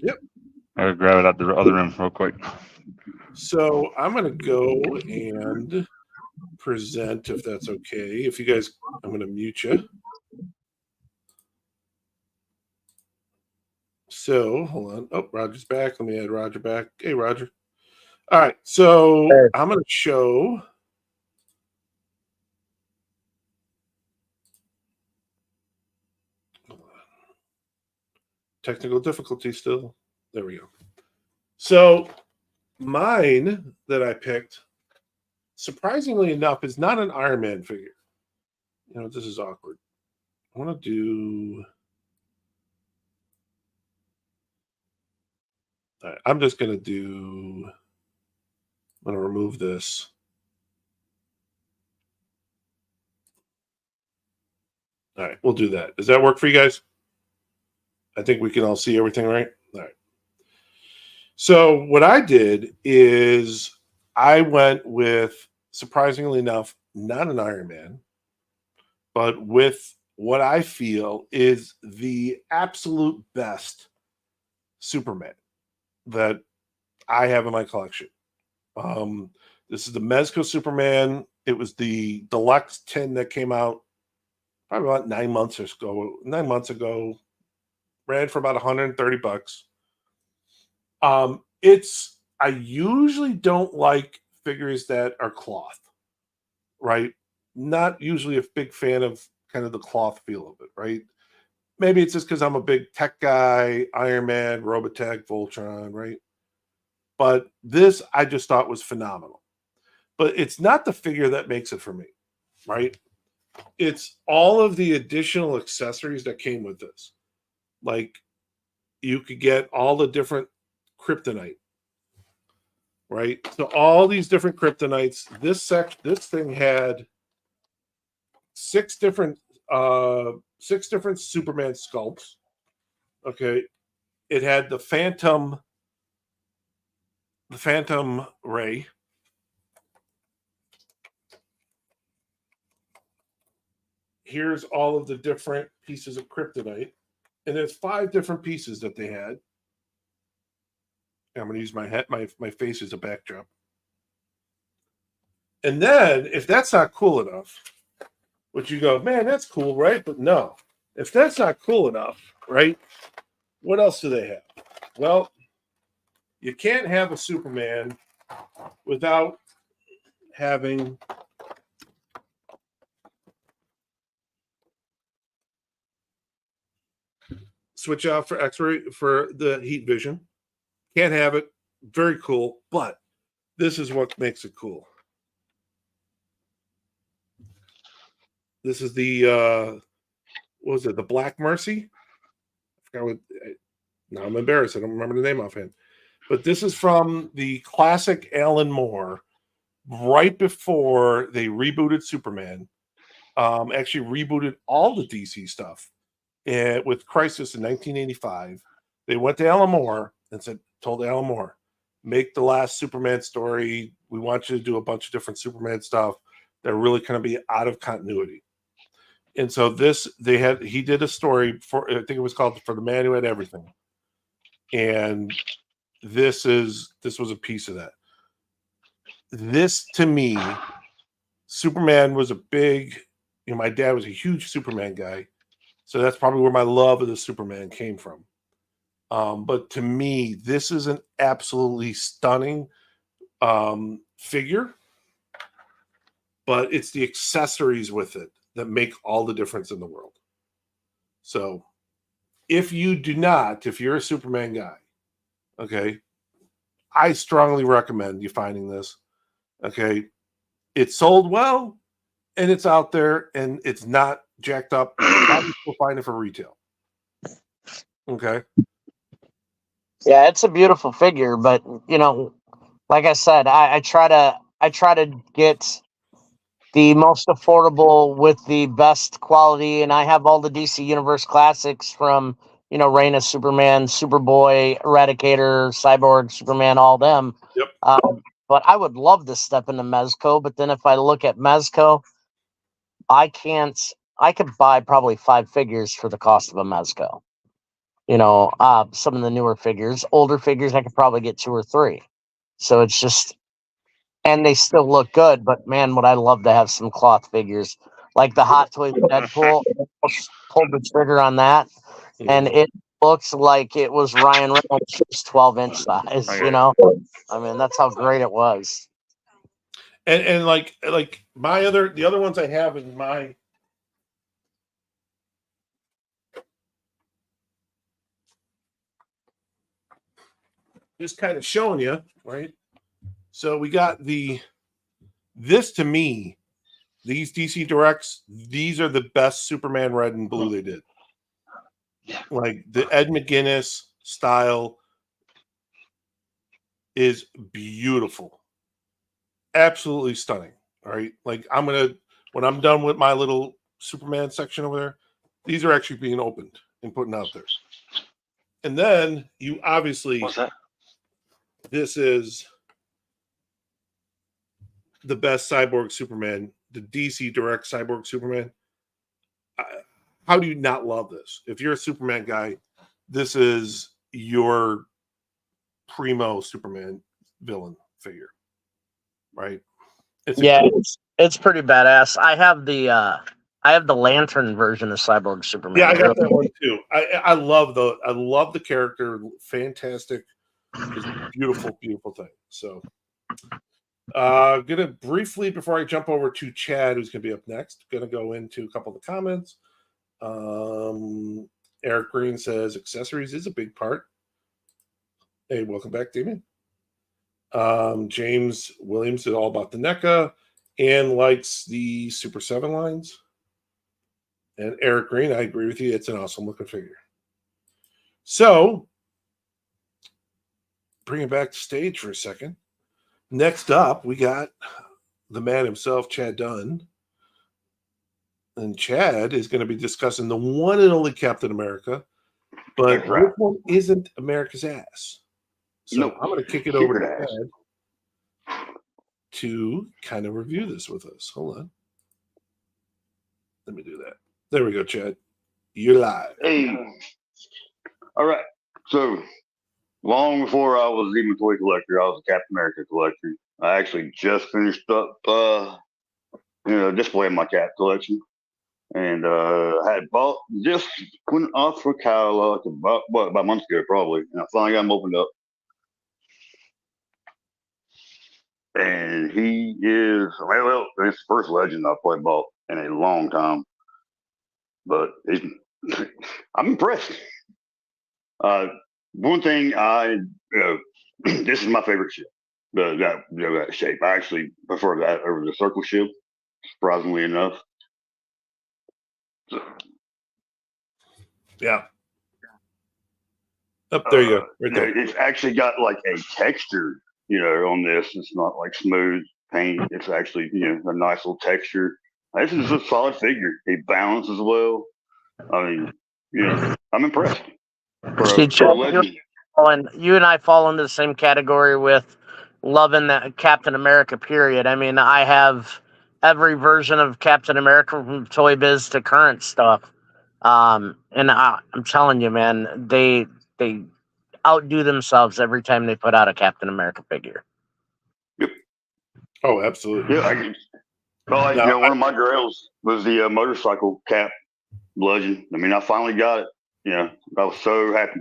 Yep. I'll grab it out the other room real quick. So I'm gonna go and present, if that's okay. If you guys, I'm gonna mute you. So hold on. Oh, Roger's back. Let me add Roger back. Hey, Roger. All right. So Hey. I'm gonna show. Technical difficulty still. There we go. So mine that I picked, surprisingly enough, is not an Iron Man figure. This is awkward. I want to do. All right, I'm just gonna do. I'm gonna remove this. All right, we'll do that. Does that work for you guys? I think we can all see everything, right? All right. So what I did is I went with, surprisingly enough, not an Iron Man, but with what I feel is the absolute best Superman that I have in my collection. This is the Mezco Superman. It was the deluxe tin that came out probably about 9 months ago. 9 months ago, ran for about $130. I usually don't like figures that are cloth, right? Not usually a big fan of kind of the cloth feel of it, right? Maybe it's just because I'm a big tech guy, Iron Man, Robotech, Voltron, right? But this I just thought was phenomenal. But it's not the figure that makes it for me, right? It's all of the additional accessories that came with this. Like you could get all the different kryptonite, right? So all these different kryptonites. This thing had six different Superman sculpts. Okay. It had the Phantom Ray. Here's all of the different pieces of kryptonite. And there's 5 different pieces that they had. I'm going to use my head, my face as a backdrop. And then, if that's not cool enough, which you go, man, that's cool, right? But no, if that's not cool enough, right? What else do they have? Well, you can't have a Superman without having switch out for X-ray for the heat vision. Can't have it. Very cool, but this is what makes it cool. This is the what was it? The Black Mercy. I forgot what. Now I'm embarrassed. I don't remember the name offhand. But this is from the classic Alan Moore, right before they rebooted Superman. Actually rebooted all the DC stuff with Crisis in 1985. They went to Alan Moore and told Alan Moore, make the last Superman story. We want you to do a bunch of different Superman stuff that are really kind of be out of continuity. And so he did a story for, I think it was called For the Man Who Had Everything. And this was a piece of that. This, to me, Superman was a big, my dad was a huge Superman guy. So that's probably where my love of the Superman came from. But to me, this is an absolutely stunning figure. But it's the accessories with it that make all the difference in the world. So if you're a Superman guy, okay, I strongly recommend you finding this. Okay. It sold well and it's out there and it's not jacked up. We'll find it for retail. Okay. Yeah, it's a beautiful figure, but like I said, I try to get the most affordable with the best quality, and I have all the DC Universe classics from Reign of Superman, Superboy, Eradicator, Cyborg, Superman, all them. Yep. But I would love to step into Mezco, but then if I look at Mezco, I could buy probably 5 figures for the cost of a Mezco. Some of the newer figures, older figures, I could probably get 2 or 3. So it's just, and they still look good, but man, would I love to have some cloth figures like the Hot Toys Deadpool. I pulled the trigger on that, and it looks like it was Ryan Reynolds' 12-inch size. I mean, that's how great it was. And like the other ones I have in my just kind of showing you, right? So we got this to me, these DC Directs, these are the best Superman red and blue they did. Like the Ed McGuinness style is beautiful. Absolutely stunning. All right. Like when I'm done with my little Superman section over there, these are actually being opened and putting out there. And then you obviously, what's that? This is the best Cyborg Superman, the DC Direct Cyborg Superman. How do you not love this? If you're a Superman guy, this is your primo Superman villain figure, right? It's pretty badass. I have the lantern version of Cyborg Superman. Yeah, I got that one too. I love the character. Fantastic. It's a beautiful, beautiful thing. So gonna briefly, before I jump over to Chad, who's gonna be up next, gonna go into a couple of the comments. Eric Green says accessories is a big part. Hey, welcome back, Damien. James Williams is all about the NECA and likes the Super 7 lines. And Eric Green, I agree with you. It's an awesome looking figure. So, bring it back to stage for a second. Next up, we got the man himself, Chad Dunn. And Chad is going to be discussing the one and only Captain America. But this one isn't America's ass. So I'm going to kick it over to Chad to kind of review this with us. Hold on. Let me do that. There we go, Chad. You're live. Hey. All right. So long before I was even a toy collector, I was a Captain America collector. I actually just finished up, displaying my cat collection, and I had bought just went off for Kyle about a month ago probably, and I finally got him opened up, and he is it's the first legend I've played bought in a long time, but he's, I'm impressed. One thing this is my favorite ship. That shape. I actually prefer that over the circle ship, surprisingly enough. So, Yeah. Up there you go. Right there. It's actually got like a texture, on this. It's not like smooth paint. It's actually, a nice little texture. This is a solid figure. He balances well. I mean, I'm impressed. See, For a legend. you and I fall into the same category with loving that Captain America period. I mean, I have every version of Captain America from Toy Biz to current stuff. And I'm telling you, man, they outdo themselves every time they put out a Captain America figure. Yep. Oh, absolutely. Yeah, one of my grails was the motorcycle cap legend. I mean, I finally got it. I was so happy.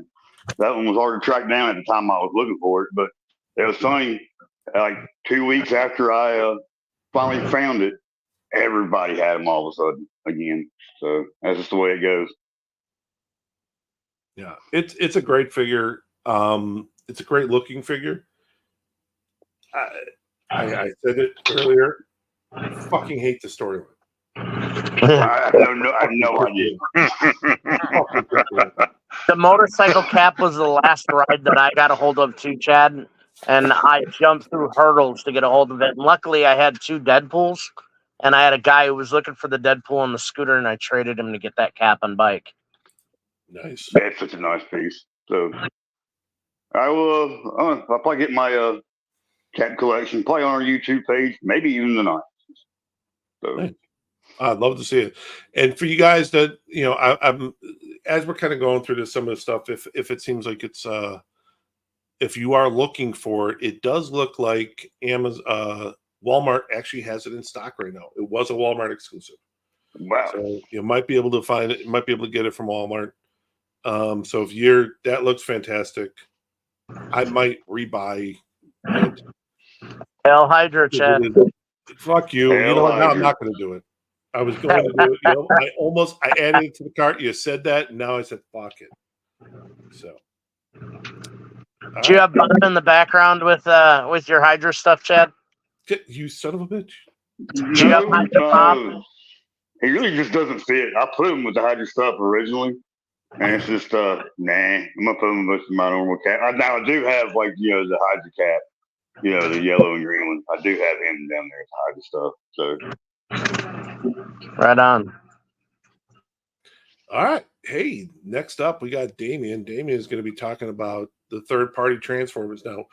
That one was hard to track down at the time I was looking for it, but it was funny. Like 2 weeks after I finally found it, everybody had them all of a sudden again. So that's just the way it goes. Yeah, it's a great figure. It's a great looking figure. I said it earlier. I fucking hate the storyline. I have no idea. The motorcycle cap was the last ride that I got a hold of too, Chad, and I jumped through hurdles to get a hold of it. And luckily, I had 2 Deadpools, and I had a guy who was looking for the Deadpool on the scooter, and I traded him to get that cap and bike. Nice. It's such a nice piece. So I will. I'll probably get my cap collection probably on our YouTube page, maybe even tonight. So. Nice. I'd love to see it. And for you guys that I'm as we're kind of going through some of the stuff, if it seems like it's if you are looking for it, it does look like Amazon, Walmart actually has it in stock right now. It was a Walmart exclusive. Wow. So you might be able to find it. You might be able to get it from Walmart. So that looks fantastic. I might rebuy it. Hell Hydra, Chad. Fuck you. You know what? Now I'm not going to do it. I was going to do it. I added it to the cart. You said that, and now I said fuck it. So. Do you have Bob in the background with your Hydra stuff, Chad? You son of a bitch. Do you have Hydra Bob? He really just doesn't fit. I put him with the Hydra stuff originally, and it's just nah. I'm gonna put him with my normal cat. Now I do have the Hydra cat, the yellow and green one. I do have him down there as Hydra stuff. So. Right on. All right. Hey, next up we got Damien. Damien is going to be talking about the third-party Transformers. Now,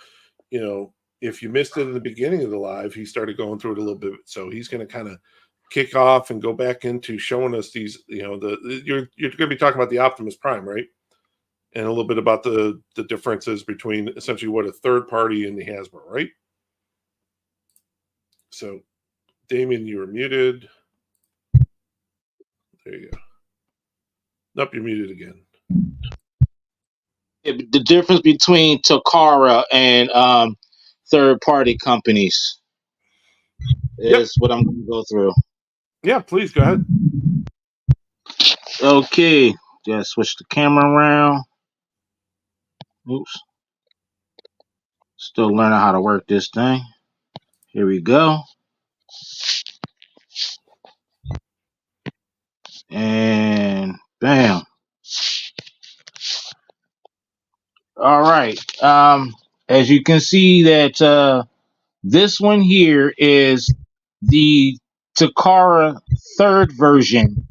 if you missed it in the beginning of the live, he started going through it a little bit. So he's going to kind of kick off and go back into showing us these. You're going to be talking about the Optimus Prime, right? And a little bit about the differences between essentially what a third party and the Hasbro, right? So, Damien, you are muted. There you go. Nope, you're muted again. Yeah, the difference between Takara and third-party companies is what I'm going to go through. Yeah, please go ahead. Okay, just switch the camera around. Oops. Still learning how to work this thing. Here we go. And bam. All right. As you can see that this one here is the Takara third version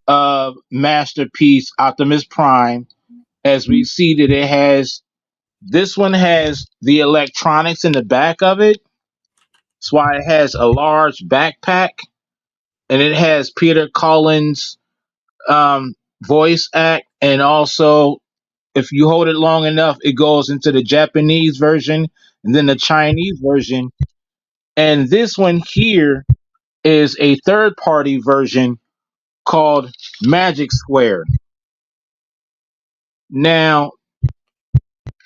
of Masterpiece Optimus Prime. As we see that this one has the electronics in the back of it. That's why it has a large backpack. And it has Peter Cullen's voice act, and also if you hold it long enough, it goes into the Japanese version, and then the Chinese version, And this one here is a third party version called Magic Square. Now,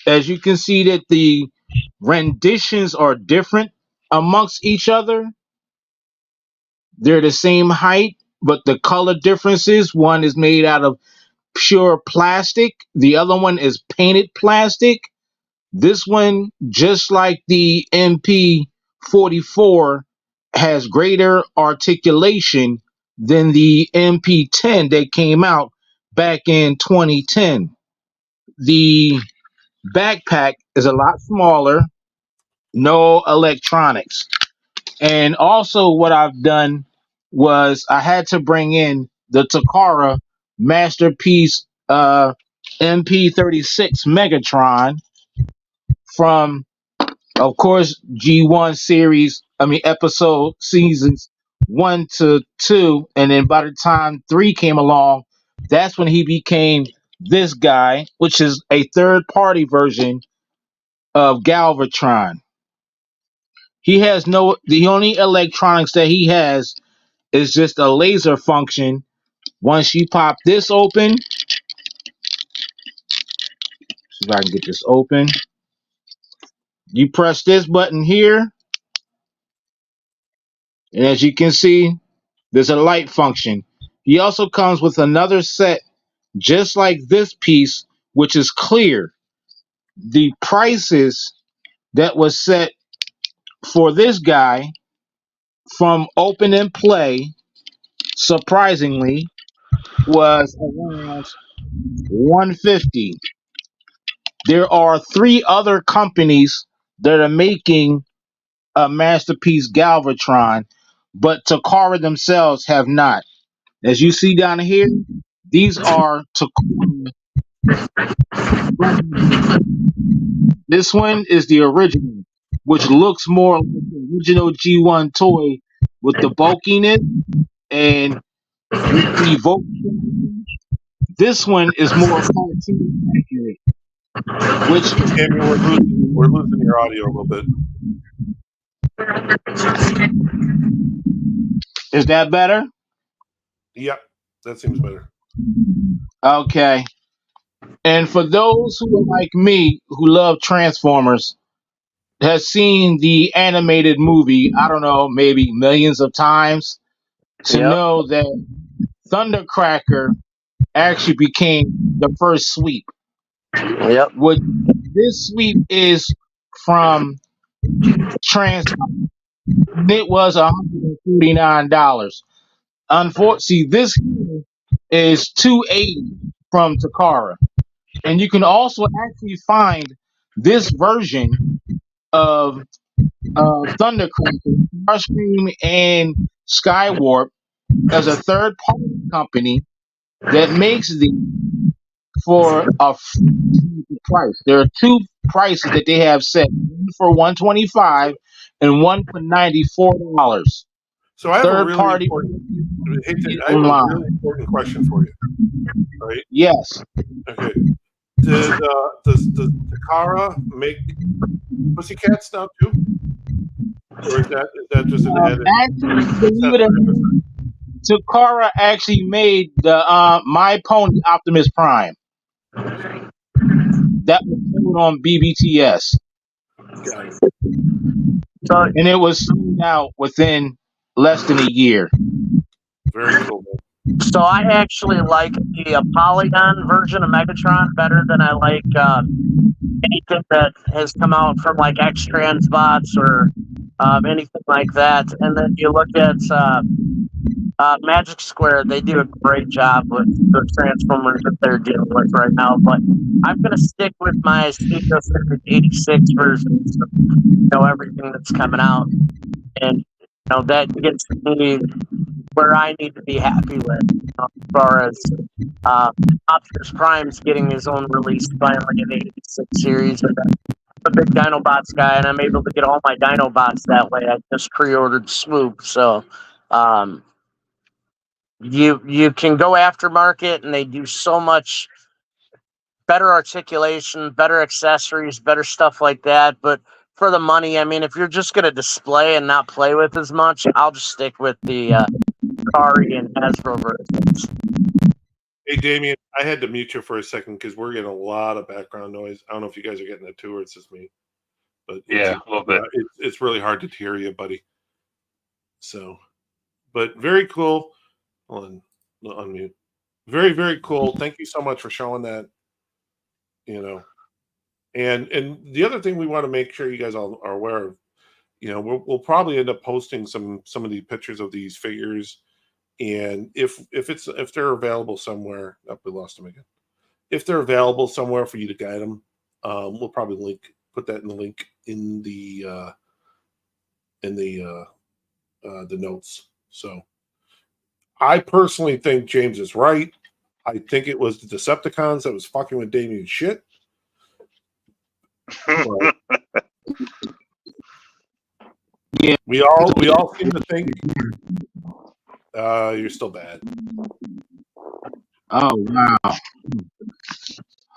as you can see that the renditions are different amongst each other. They're the same height, but the color differences. One is made out of pure plastic, the other one is painted plastic. This one, just like the MP44, has greater articulation than the MP10 that came out back in 2010. The backpack is a lot smaller, no electronics. And also, what I've done was I had to bring in the Takara Masterpiece MP36 Megatron from, of course, G1 series. I mean, episode seasons 1 to 2, and then by the time 3 came along, that's when he became this guy, which is a third party version of Galvatron. He has no, the only electronics that he has is just a laser function. Once you pop this open, see if I can get this open. You press this button here, and as you can see, there's a light function. He also comes with another set just like this piece, which is clear. The prices that was set for this guy from open and play, surprisingly, was around 150. There are 3 other companies that are making a Masterpiece Galvatron, but Takara themselves have not. As you see down here, these are Takara. This one is the original, which looks more like the original G1 toy with the bulkiness and with the vocal. This one is more cartoon accurate, which Jamie, we're losing your audio a little bit. is that better? Yep, that seems better. Okay. And for those who are like me, who love Transformers, has seen the animated movie, I don't know, maybe millions of times, to Yep. know that Thundercracker actually became the first sweep. Yep. What this sweep is from Transformers, it was $149. Unfortunately, this here is $280 from Takara. And you can also actually find this version of Thundercracker, Starscream, and Skywarp as a third party company that makes them for a price. There are 2 prices that they have set, one for $125 and one for $94. So I have a Third really party important, I have a online. really important question for you. Right? Yes. Okay. Does Takara make Pussycats now too, or is that just an added? Actually, believe it or not, Takara actually made the My Pony Optimus Prime. That was sold on BBTS, Got it. So, and it was sold out within less than a year. Very cool. Man. so I actually like the Polygon version of Megatron better than I like anything that has come out from like X Transbots or anything like that. And then you look at Magic Square; they do a great job with the Transformers that they're dealing with right now. But I'm gonna stick with my Studio Series 86 versions of everything that's coming out, and that gets me where I need to be happy with, as far as Optimus Prime's getting his own release finally in the 86 series. And I'm a big Dinobots guy, and I'm able to get all my Dinobots that way. I just pre-ordered Swoop, so you can go aftermarket, and they do so much better articulation, better accessories, better stuff like that. But for the money. I mean, if you're just going to display and not play with as much, I'll just stick with the Kari and Hasbro versions. Hey, Damien, I had to mute you for a second because we're getting a lot of background noise. I don't know if you guys are getting it too, or it's just me. But Yeah, a little bit. It's really hard to hear you, buddy. So, but very cool. Hold on, unmute. Very, very cool. Thank you so much for showing that. You know, and the other thing we want to make sure you guys all are aware of, you know, we'll probably end up posting some of the pictures of these figures, and if they're available somewhere, we lost them again. If they're available somewhere for you to guide them, we'll probably put that in the link in the notes. So I personally think James is right. I think it was the Decepticons that was fucking with Damien's shit. But Yeah. we all seem to think you're still bad. Oh wow.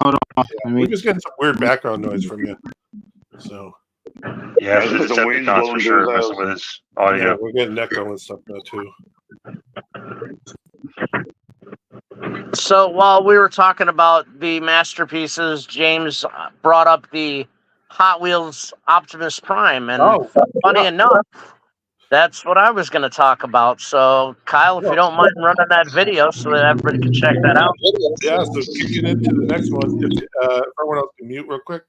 Hold on. Yeah, we're just getting some weird background noise from you. So Yeah, That's the because the wind's Decepticons blowing for sure through his messing house. with his audio. yeah, we're getting echo and stuff now too. So while we were talking about the masterpieces, James brought up the Hot Wheels Optimus Prime, and funny enough, that's what I was going to talk about. So, Kyle, if you don't mind running that video so that everybody can check that out. Yeah, so kicking into the next one, if everyone else can mute real quick.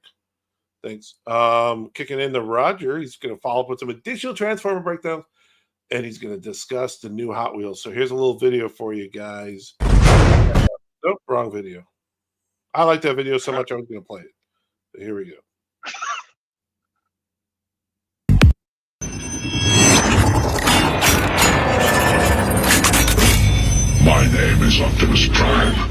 Thanks. Kicking into Roger, he's going to follow up with some additional Transformer breakdowns, and he's going to discuss the new Hot Wheels. So here's a little video for you guys. Nope, wrong video. I like that video so much I was going to play it. So here we go. My name is Optimus Prime.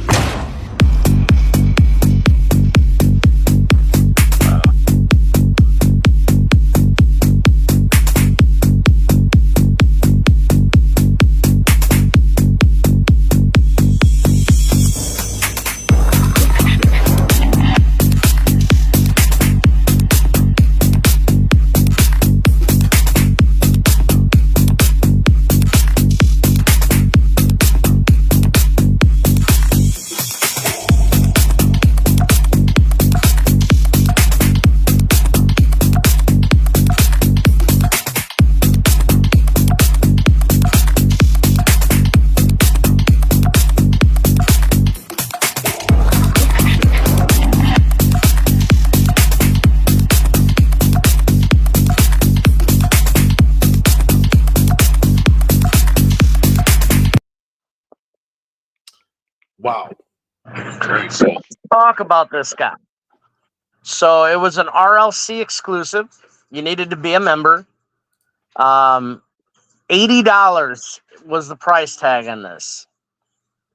Wow. So let's talk about this guy. So it was an RLC exclusive. You needed to be a member. $80 was the price tag on this.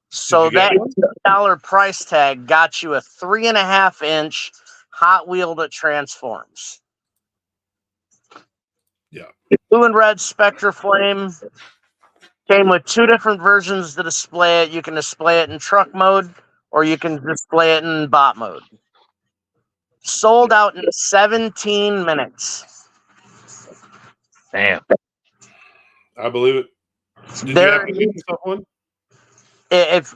So that $80 price tag got you a 3.5-inch Hot Wheel that transforms. Yeah. Blue and red Spectra Flame came with 2 different versions to display it. You can display it in truck mode, or you can display it in bot mode. Sold out in 17 minutes. Damn. I believe it. Did you have to get yourself one?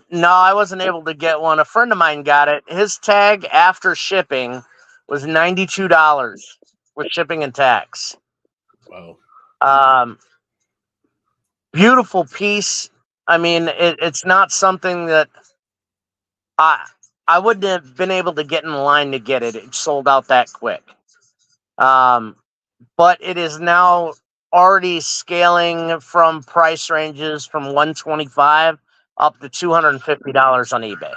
No, I wasn't able to get one. A friend of mine got it. His tag after shipping was $92 with shipping and tax. Wow. Beautiful piece. I mean, it's not something that I wouldn't have been able to get in line to get it. It sold out that quick. But it is now already scaling from price ranges from $125 up to $250 on eBay.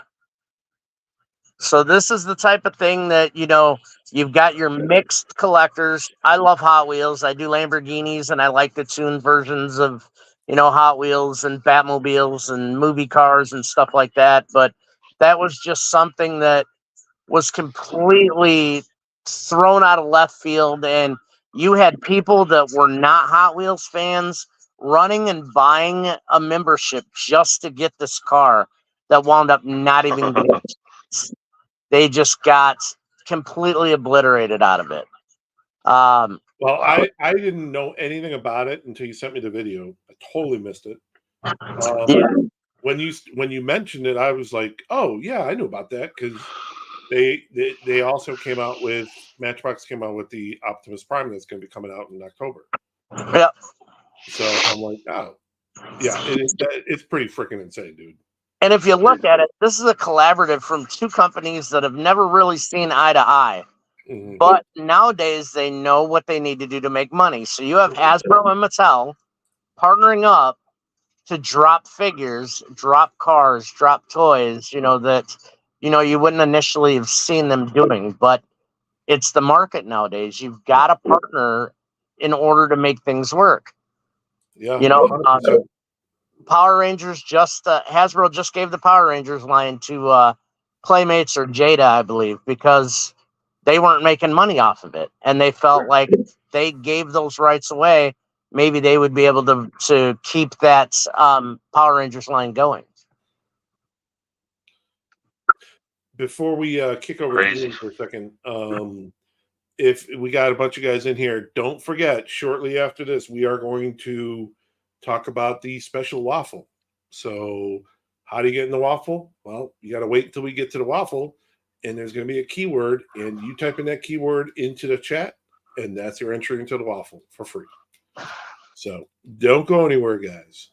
So this is the type of thing that, you know, you've got your mixed collectors. I love Hot Wheels. I do Lamborghinis, and I like the tuned versions of, you know, Hot Wheels and Batmobiles and movie cars and stuff like that. But that was just something that was completely thrown out of left field. And you had people that were not Hot Wheels fans running and buying a membership just to get this car that wound up not even getting it. They just got completely obliterated out of it. Well, I didn't know anything about it until you sent me the video. I totally missed it. Yeah. When you mentioned it, I was like, oh yeah, I knew about that because they also came out with Matchbox came out with the Optimus Prime that's going to be coming out in October. Yeah. So I'm like, oh yeah, it's pretty freaking insane, dude. And if you look at it, this is a collaborative from two companies that have never really seen eye to eye. Mhm. But nowadays, they know what they need to do to make money. So you have Hasbro and Mattel partnering up to drop figures, drop cars, drop toys, that, you wouldn't initially have seen them doing. But it's the market nowadays. You've got to partner in order to make things work. Yeah, You know, 100%. Power Rangers Hasbro just gave the Power Rangers line to Playmates or Jada, I believe, because they weren't making money off of it, and they felt like if they gave those rights away, maybe they would be able to keep that Power Rangers line going. Before we kick over to Crazy. Ian for a second, if we got a bunch of guys in here, don't forget, shortly after this, we are going to talk about the special waffle. So, how do you get in the waffle? Well, you got to wait until we get to the waffle, and there's going to be a keyword, and you type in that keyword into the chat, and that's your entry into the waffle for free. So, don't go anywhere, guys.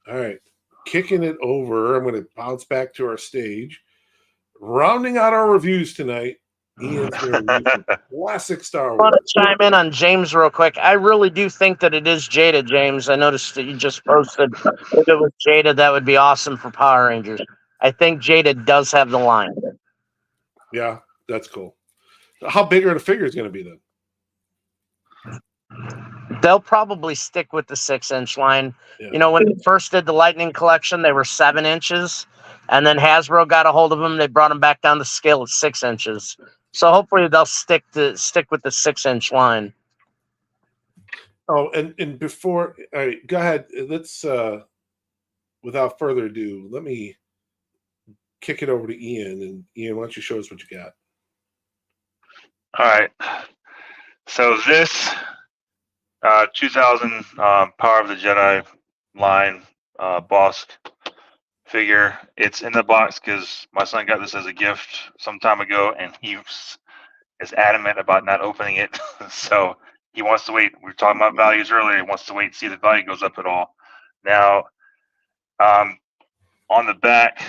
All right, kicking it over, I'm going to bounce back to our stage. Rounding out our reviews tonight, Ian's going to review some classic Star I want Wars. to chime in on James real quick. I really do think that it is Jada, James. I noticed that you just posted. If it was Jada, that would be awesome for Power Rangers. I think Jada does have the line. Yeah, that's cool. How big are the figures going to be then? They'll probably stick with the 6-inch line. Yeah. When they first did the Lightning collection, they were 7 inches, and then Hasbro got a hold of them. They brought them back down to scale at 6 inches. So hopefully they'll stick with the 6-inch line. Oh, and before, all right, go ahead. Let's, without further ado, let me kick it over to Ian. And Ian, why don't you show us what you got? All right. So this 2000 Power of the Jedi line Bosk figure. It's in the box because my son got this as a gift some time ago, and he is adamant about not opening it. So he wants to wait. We were talking about values earlier. He wants to wait and see if the value goes up at all. Now, on the back,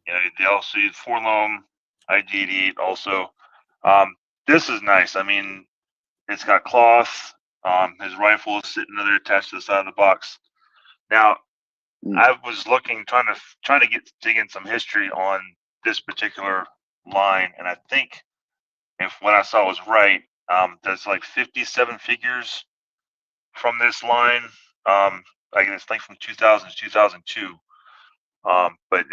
they also use Forlom IG88 also. This is nice. I mean, it's got cloth. His rifle is sitting there attached to the side of the box. Now, I was looking, trying to dig in some history on this particular line, and I think if what I saw was right, there's like 57 figures from this line. I guess like from 2000 to 2002. But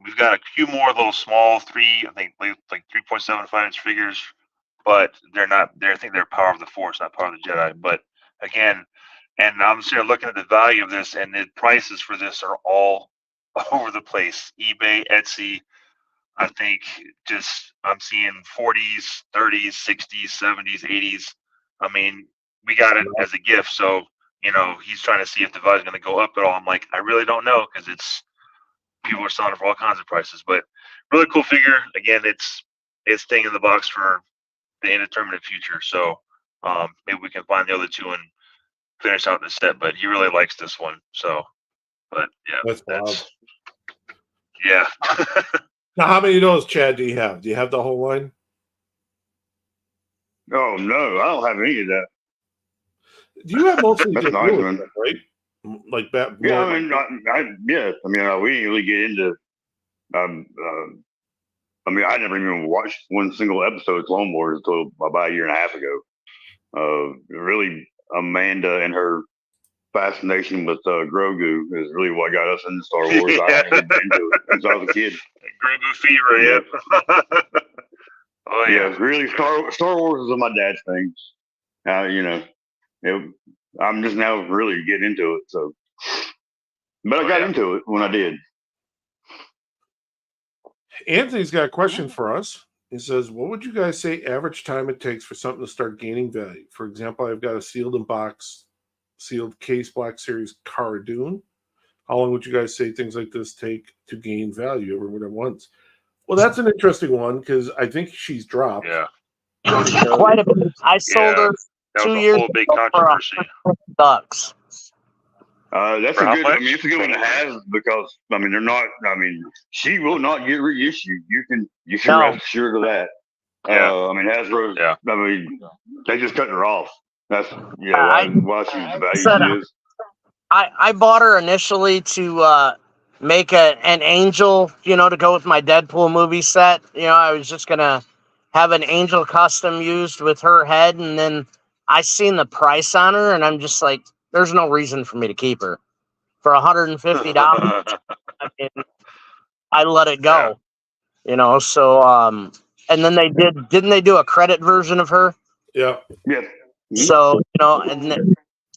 we've got a few more little small I think like 3.75-inch figures, but they're not there. I think they're Power of the Force, not Power of the Jedi. But again, and I'm sitting looking at the value of this, and the prices for this are all over the place. eBay, Etsy. I think I'm seeing 40s, 30s, 60s, 70s, 80s. I mean, we got it as a gift, so he's trying to see if the value's going to go up at all. I'm like, I really don't know because people are selling it for all kinds of prices. But really cool figure. Again, it's staying in the box for the indeterminate future. So maybe we can find the other two and finish out the set. But he really likes this one. So, but yeah, That's yeah. Now, how many of those, Chad, do you have? Do you have the whole line? Oh no, I don't have any of that. Do you have mostly That's just nice, newer man. stuff, right? Like that. Yeah, more- I mean, we didn't really get into. I never even watched one single episode of Clone Wars until about a year and a half ago. Really, Amanda and her fascination with Grogu is really what got us into Star Wars. I hadn't been into it since I was a kid. Grogu fever, yeah. Oh yeah. Yeah, really, Star Wars is my dad's thing. I'm just now really getting into it. So, but I got into it when I did. Anthony's got a question for us. He says, what would you guys say average time it takes for something to start gaining value? For example, I've got a sealed case Black Series Cara Dune. How long would you guys say things like this take to gain value everyone at once? Well, that's an interesting one because I think she's dropped. Yeah. Quite a bit. I sold her That 2 was a years whole big ago for controversy. $100. That's For a how good. I much? mean, it's a good one to have because I mean they're not. I mean, she will not get reissued. You can No. rest assured of that. Yeah. I mean, Hasbro. Yeah. I mean, they just cut her off. That's I why she's the value said, she is. I bought her initially to make an angel, to go with my Deadpool movie set. I was just gonna have an angel custom used with her head, and then I seen the price on her, and I'm just like, there's no reason for me to keep her for $150. I mean, I let it go, So and then didn't they do a credit version of her? Yeah. Yeah. So and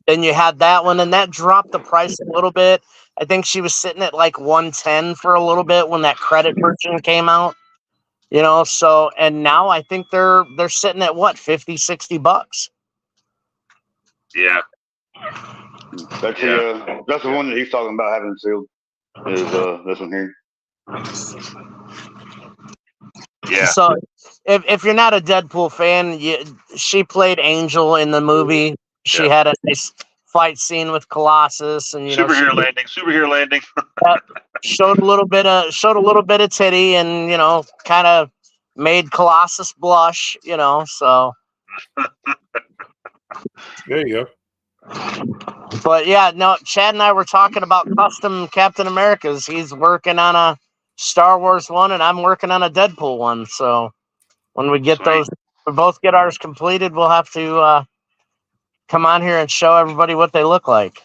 then you had that one, and that dropped the price a little bit. I think she was sitting at like 110 for a little bit when that credit version came out. So and now I think they're sitting at what, $50-$60. Yeah. That's that's the one that he's talking about having sealed. Is this one here? Yeah. So if you're not a Deadpool fan, she played Angel in the movie. She had a nice fight scene with Colossus, and Superhero landing. showed a little bit of titty, and kind of made Colossus blush. So. There you go. But yeah, no, Chad and I were talking about custom Captain Americas. He's working on a Star Wars one, and I'm working on a Deadpool one. So when we get we both get ours completed, we'll have to come on here and show everybody what they look like.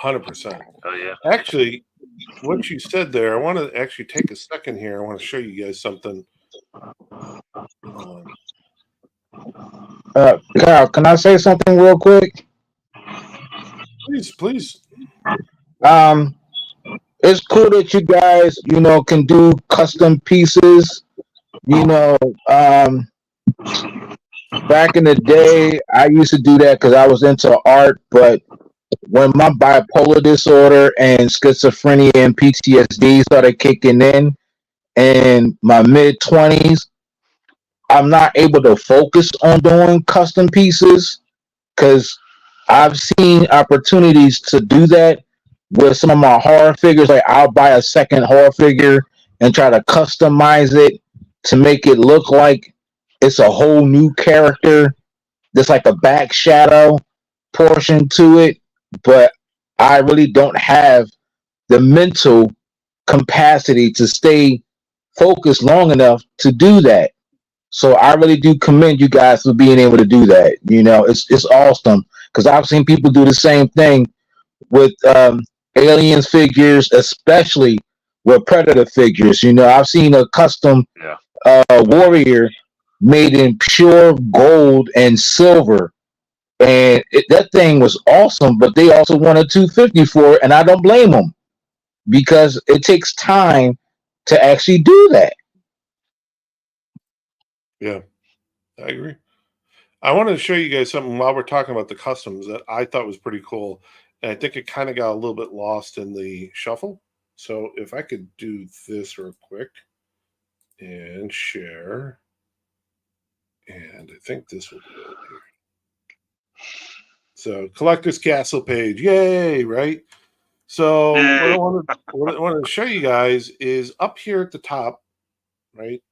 100%. Oh yeah. Actually, what you said there, I want to actually take a second here. I want to show you guys something. Kyle, can I say something real quick? Please. It's cool that you guys, can do custom pieces. Back in the day, I used to do that because I was into art. But when my bipolar disorder and schizophrenia and PTSD started kicking in my mid-20s, I'm not able to focus on doing custom pieces because I've seen opportunities to do that with some of my horror figures. Like I'll buy a second horror figure and try to customize it to make it look like it's a whole new character. There's like a back shadow portion to it, but I really don't have the mental capacity to stay focused long enough to do that. So I really do commend you guys for being able to do that. It's awesome because I've seen people do the same thing with aliens figures, especially with predator figures. I've seen a custom warrior made in pure gold and silver, and that thing was awesome. But they also wanted $250 for it, and I don't blame them because it takes time to actually do that. Yeah, I agree. I wanted to show you guys something while we're talking about the customs that I thought was pretty cool. And I think it kind of got a little bit lost in the shuffle. So if I could do this real quick and share. And I think this will do it here. So Collector's Castle page. Yay, right? So what I wanted to show you guys is up here at the top, right?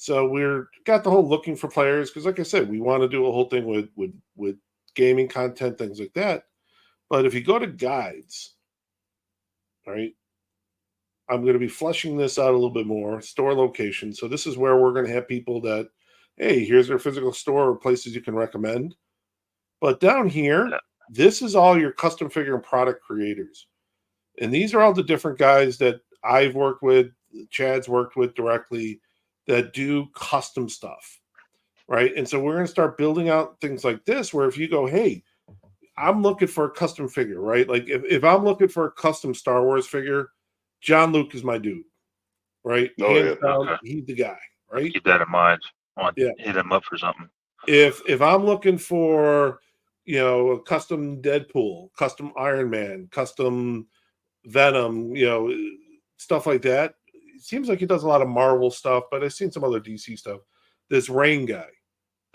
So we're got the whole looking for players because, like I said, we want to do a whole thing with gaming content, things like that. But if you go to guides, right, I'm going to be fleshing this out a little bit more. Store location. So this is where we're going to have people that, hey, here's their physical store or places you can recommend. But down here, this is all your custom figure and product creators. And these are all the different guys that I've worked with, Chad's worked with directly, that do custom stuff, right? And so we're going to start building out things like this where if you go, hey, I'm looking for a custom figure, right? Like if I'm looking for a custom Star Wars figure, John Luke is my dude, right? Hands down, he's the guy, right? Keep that in mind. I want Yeah. to hit him up for something. If I'm looking for, a custom Deadpool, custom Iron Man, custom Venom, stuff like that. It seems like he does a lot of Marvel stuff, but I've seen some other DC stuff. This Rain guy,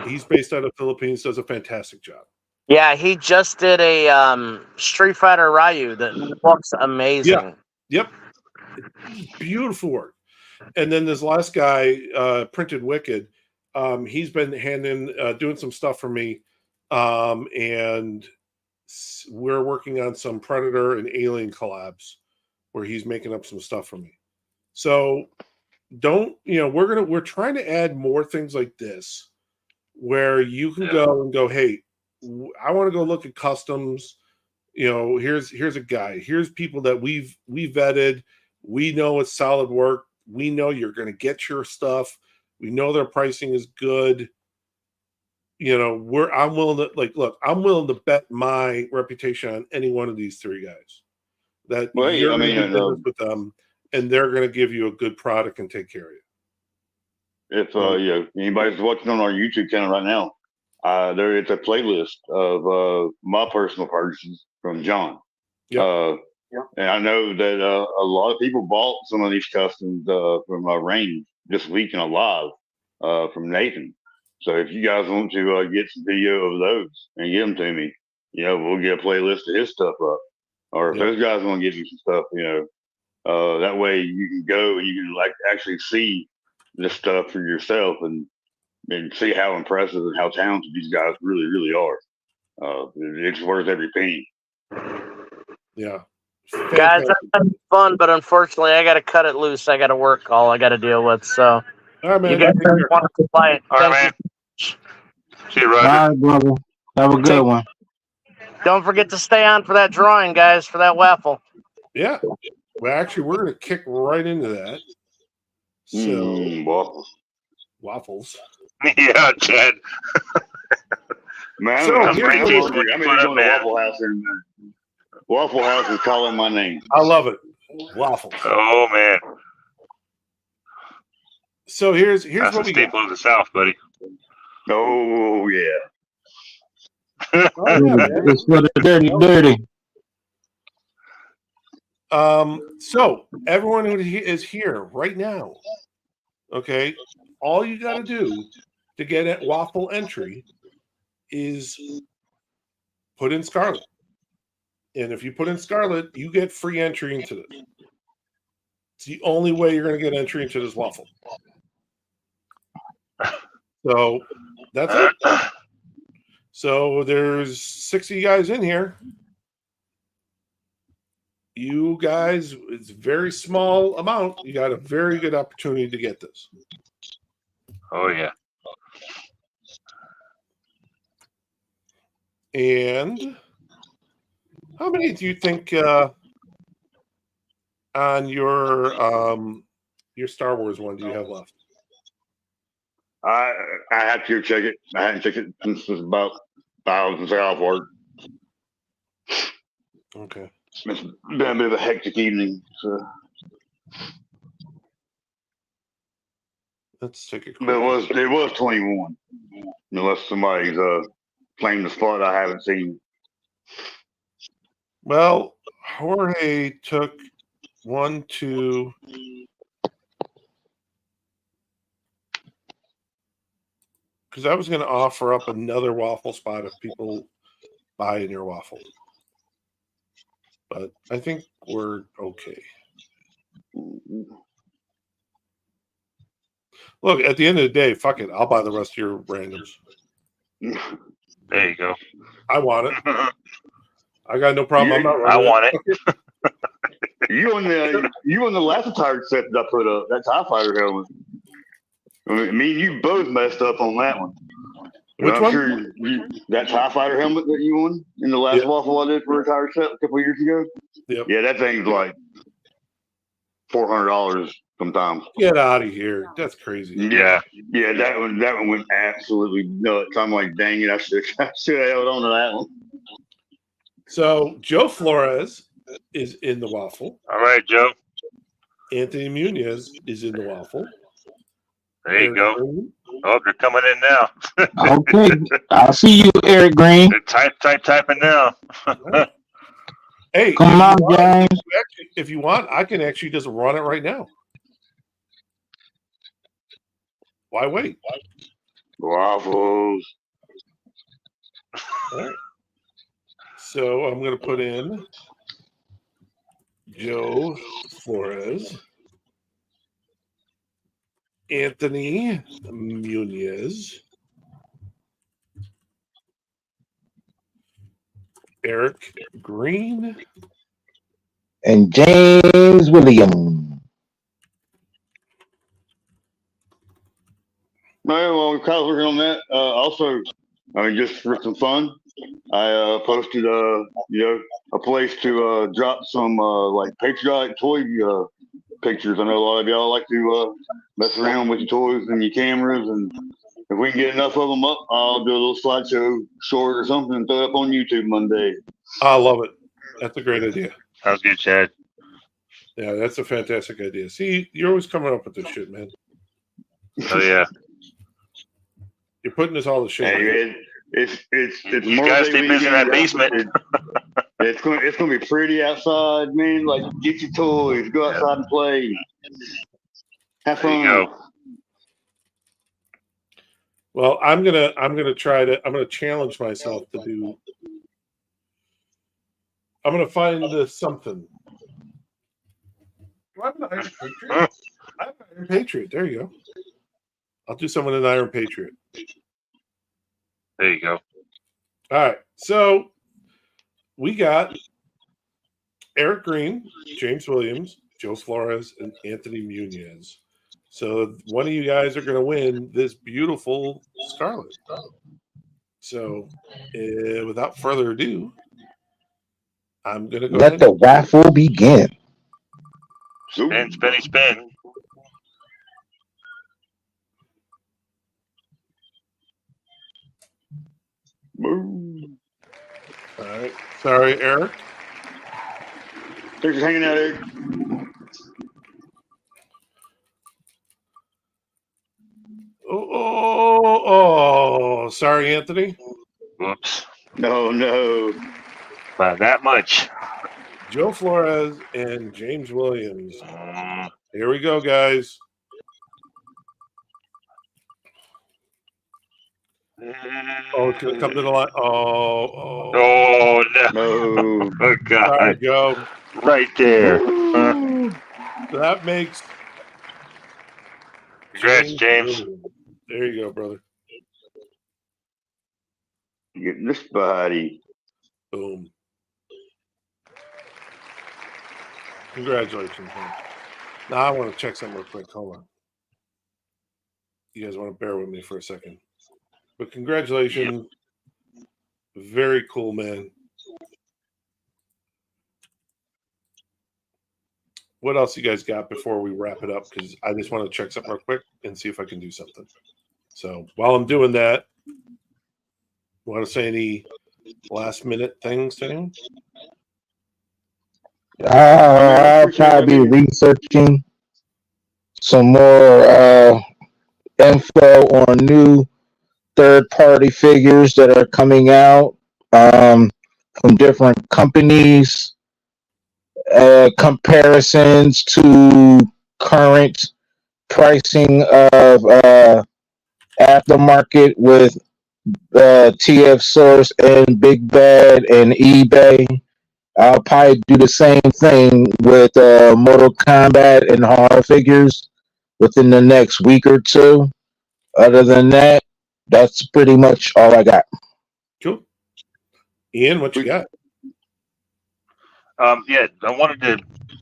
he's based out of Philippines, does a fantastic job. Yeah, he just did a Street Fighter Ryu that looks amazing. Yep. Beautiful work. And then this last guy, Printed Wicked, he's been doing some stuff for me. And we're working on some Predator and Alien collabs where he's making up some stuff for me. So we're trying to add more things like this where you can go and go, hey, I want to go look at customs. Here's a guy. Here's people that we vetted. We know it's solid work. We know you're going to get your stuff. We know their pricing is good. I'm willing to I'm willing to bet my reputation on any one of these three guys. That you're going to do business with them, and they're going to give you a good product and take care of you. If anybody's watching on our YouTube channel right now, there is a playlist of my personal purchases from John. Yeah. And I know that a lot of people bought some of these customs from Range this week in a live from Nathan. So if you guys want to get some video of those and get them to me, we'll get a playlist of his stuff up. Or if those guys want to give you some stuff, that way you can go and you can actually see this stuff for yourself and see how impressive and how talented these guys really, really are. It's worth every penny. Yeah. Guys, that's fun, but unfortunately, I got to cut it loose. I got to work all I got to deal with. So, all right, man. You guys want to play? All right, man. See you, Roger. All right, brother. Have a good one. Don't forget to stay on for that drawing, guys, for that waffle. Yeah. Well, actually, we're going to kick right into that. So, waffles. Yeah, Chad. Man, So, I'm going to Waffle House in a minute. Waffle House is calling my name. I love it. Waffles. Oh man. So here's That's what a we staple got. of the South, buddy. Oh yeah. It's for the dirty. So everyone who is here right now, okay, all you got to do to get at waffle entry is put in Scarlet. And if you put in Scarlet, you get free entry into this. It's the only way you're going to get entry into this waffle. So that's it. So there's 60 guys in here. You guys, it's a very small amount. You got a very good opportunity to get this. Oh yeah. And how many do you think on your Star Wars one do you have left? I have to check it. I hadn't checked it since it was about thousands off work. Okay. It's been a bit of a hectic evening. So. Let's take a quick. But it was 21. Unless somebody's claimed the spot I haven't seen. Well, Jorge took 1, 2. Because I was going to offer up another waffle spot if people buy in your waffle. But I think we're okay. Look, at the end of the day, fuck it. I'll buy the rest of your randoms. There you go. I want it. I got no problem. I'm not I want it. You on the last attire set that I put up, that TIE fighter helmet. I mean, me and you both messed up on that one. Which one? Sure that TIE fighter helmet that you won in the last waffle I did for a tire set a couple of years ago. Yep. Yeah, that thing's like $400 sometimes. Get out of here. That's crazy. Yeah, that one went absolutely nuts. I'm like, dang it, I should have held on to that one. So Joe Flores is in the waffle. All right, Joe. Anthony Muniz is in the waffle. There you go. Oh, they're coming in now. Okay, I'll see you, Eric Green. They're typing now. Hey, Come on, James. if you want, I can actually just run it right now. Why wait? Waffles. All right. So I'm going to put in Joe Flores, Anthony Muniz, Eric Green, And James Williams. Well, Kyle's working on that. Also, I mean, just for some fun, I posted a place to drop some like patriotic toy pictures. I know a lot of y'all like to mess around with your toys and your cameras, and if we can get enough of them up, I'll do a little slideshow short or something and throw it up on YouTube Monday. I love it. That's a great idea. Sounds good, Chad. Yeah, that's a fantastic idea. See, you're always coming up with this shit, man. Oh yeah. You're putting us all to shame. Hey, it's You more guys stay busy in that basement. It's gonna be pretty outside, man. Like, get your toys, go outside and play, have There you fun. go. Well, I'm gonna challenge myself to do. I'm gonna find something. I'm an Iron Patriot. I'm an Iron Patriot. There you go. I'll do something with an Iron Patriot. There you go. All right. So we got Eric Green, James Williams, Joe Flores, and Anthony Muniz. So one of you guys are going to win this beautiful Scarlet. So without further ado, I'm going to go Let ahead. the raffle begin. Spin, spinny, spin. All right. Sorry, Eric. Thanks for hanging out, Eric. Oh, sorry, Anthony. Whoops. No. By that much. Joe Flores and James Williams. Here we go, guys. Oh, it's going to come to the line. Oh, no. No. Oh, God. Sorry, Joe. Right there. That makes. Congrats, James. Williams. There you go, brother. Get this body. Boom. Congratulations, man. Now I want to check something real quick. Hold on. You guys want to bear with me for a second. But congratulations. Yep. Very cool, man. What else you guys got before we wrap it up? Because I just want to check something real quick and see if I can do something. So while I'm doing that, want to say any last minute things to him? I'll probably be researching some more info on new third-party figures that are coming out from different companies, comparisons to current pricing of aftermarket with TF Source and Big Bad and eBay. I'll probably do the same thing with Mortal Kombat and horror figures within the next week or two. Other than that, that's pretty much all I got. Cool. Ian, what you got? Yeah, I wanted to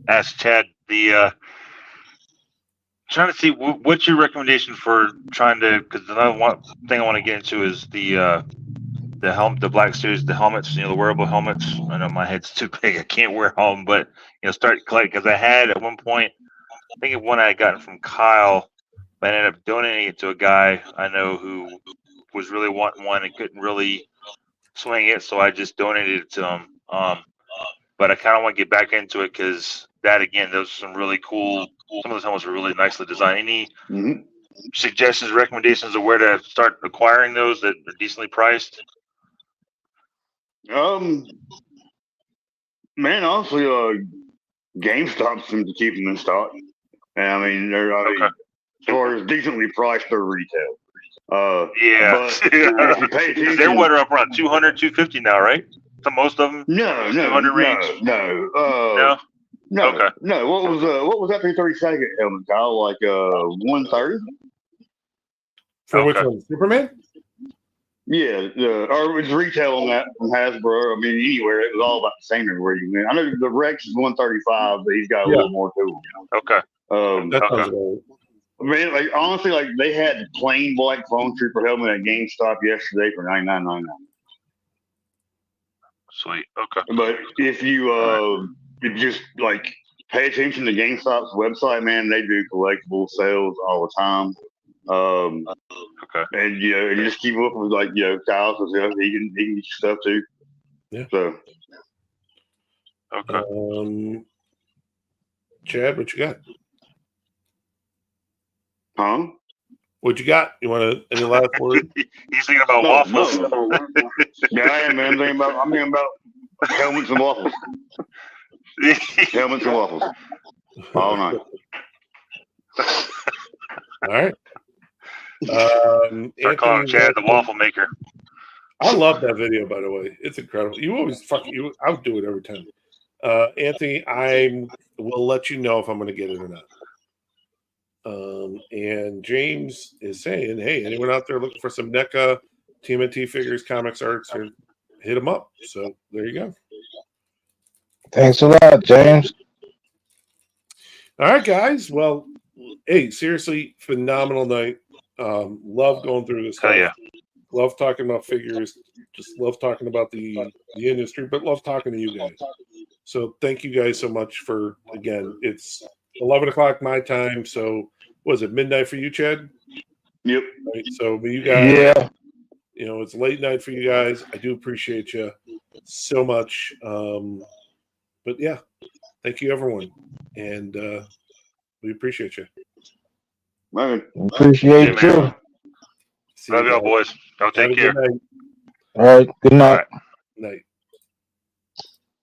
ask Chad trying to see what's your recommendation for trying to, because another thing I want to get into is the Black Series, the helmets, the wearable helmets. I know my head's too big, I can't wear them, but start collecting, because I had at one point, I think of one I had gotten from Kyle, but I ended up donating it to a guy I know who was really wanting one and couldn't really swing it, so I just donated it to him. But I kind of want to get back into it because that, again, those are some really cool. Some of those helmets are really nicely designed. Any suggestions, recommendations of where to start acquiring those that are decently priced? Man, honestly, GameStop seems to keep them in stock. And I mean, Okay. as far as decently priced, they're retail. Yeah. But if you pay attention, They're what, up around 200, 250 now, right? So most of them. no, 200 range. No. Okay. No. What was that 332nd helmet, Kyle? Like 130? For which Okay. one? Superman? Yeah, or it was retail on that from Hasbro. I mean, anywhere it was all about the same everywhere you went. I know the Rex is 135, but he's got a little more to him. Okay. That sounds Okay. right. Man, like honestly, like they had the plain black Clone Trooper helmet at GameStop yesterday for $99.99. Sweet. Okay. But if you just like pay attention to GameStop's website, man, they do collectible sales all the time. Okay. And you just keep up with like Kyle, because he can get your stuff too. Yeah. So Okay. Chad, what you got? huh? What you got? You want to any last word? He's thinking about waffles. Yeah, I am, man. I'm thinking about helmets and waffles. Helmets and waffles. All night. All right. Start calling Chad the waffle maker. I love that video, by the way. It's incredible. You always you outdo it every time. Anthony, I will let you know if I'm going to get it or not. And James is saying, hey, anyone out there looking for some NECA, TMNT figures, comics, arts, or hit them up. So there you go. Thanks a lot, James. All right, guys. Well, hey, seriously, phenomenal night. Love going through this stuff. Hell yeah. Love talking about figures. Just love talking about the industry, but love talking to you guys. So thank you guys so much for, again, it's 11 o'clock my time. So was it midnight for you, Chad? Yep. Right. So you guys, Yeah. It's late night for you guys. I do appreciate you so much. But yeah, thank you, everyone. And we appreciate you. Man. Appreciate Hey, man. you. See Love you y'all, guys. boys. Y'all Have a take care. good night. All right. Good night. All right. Night.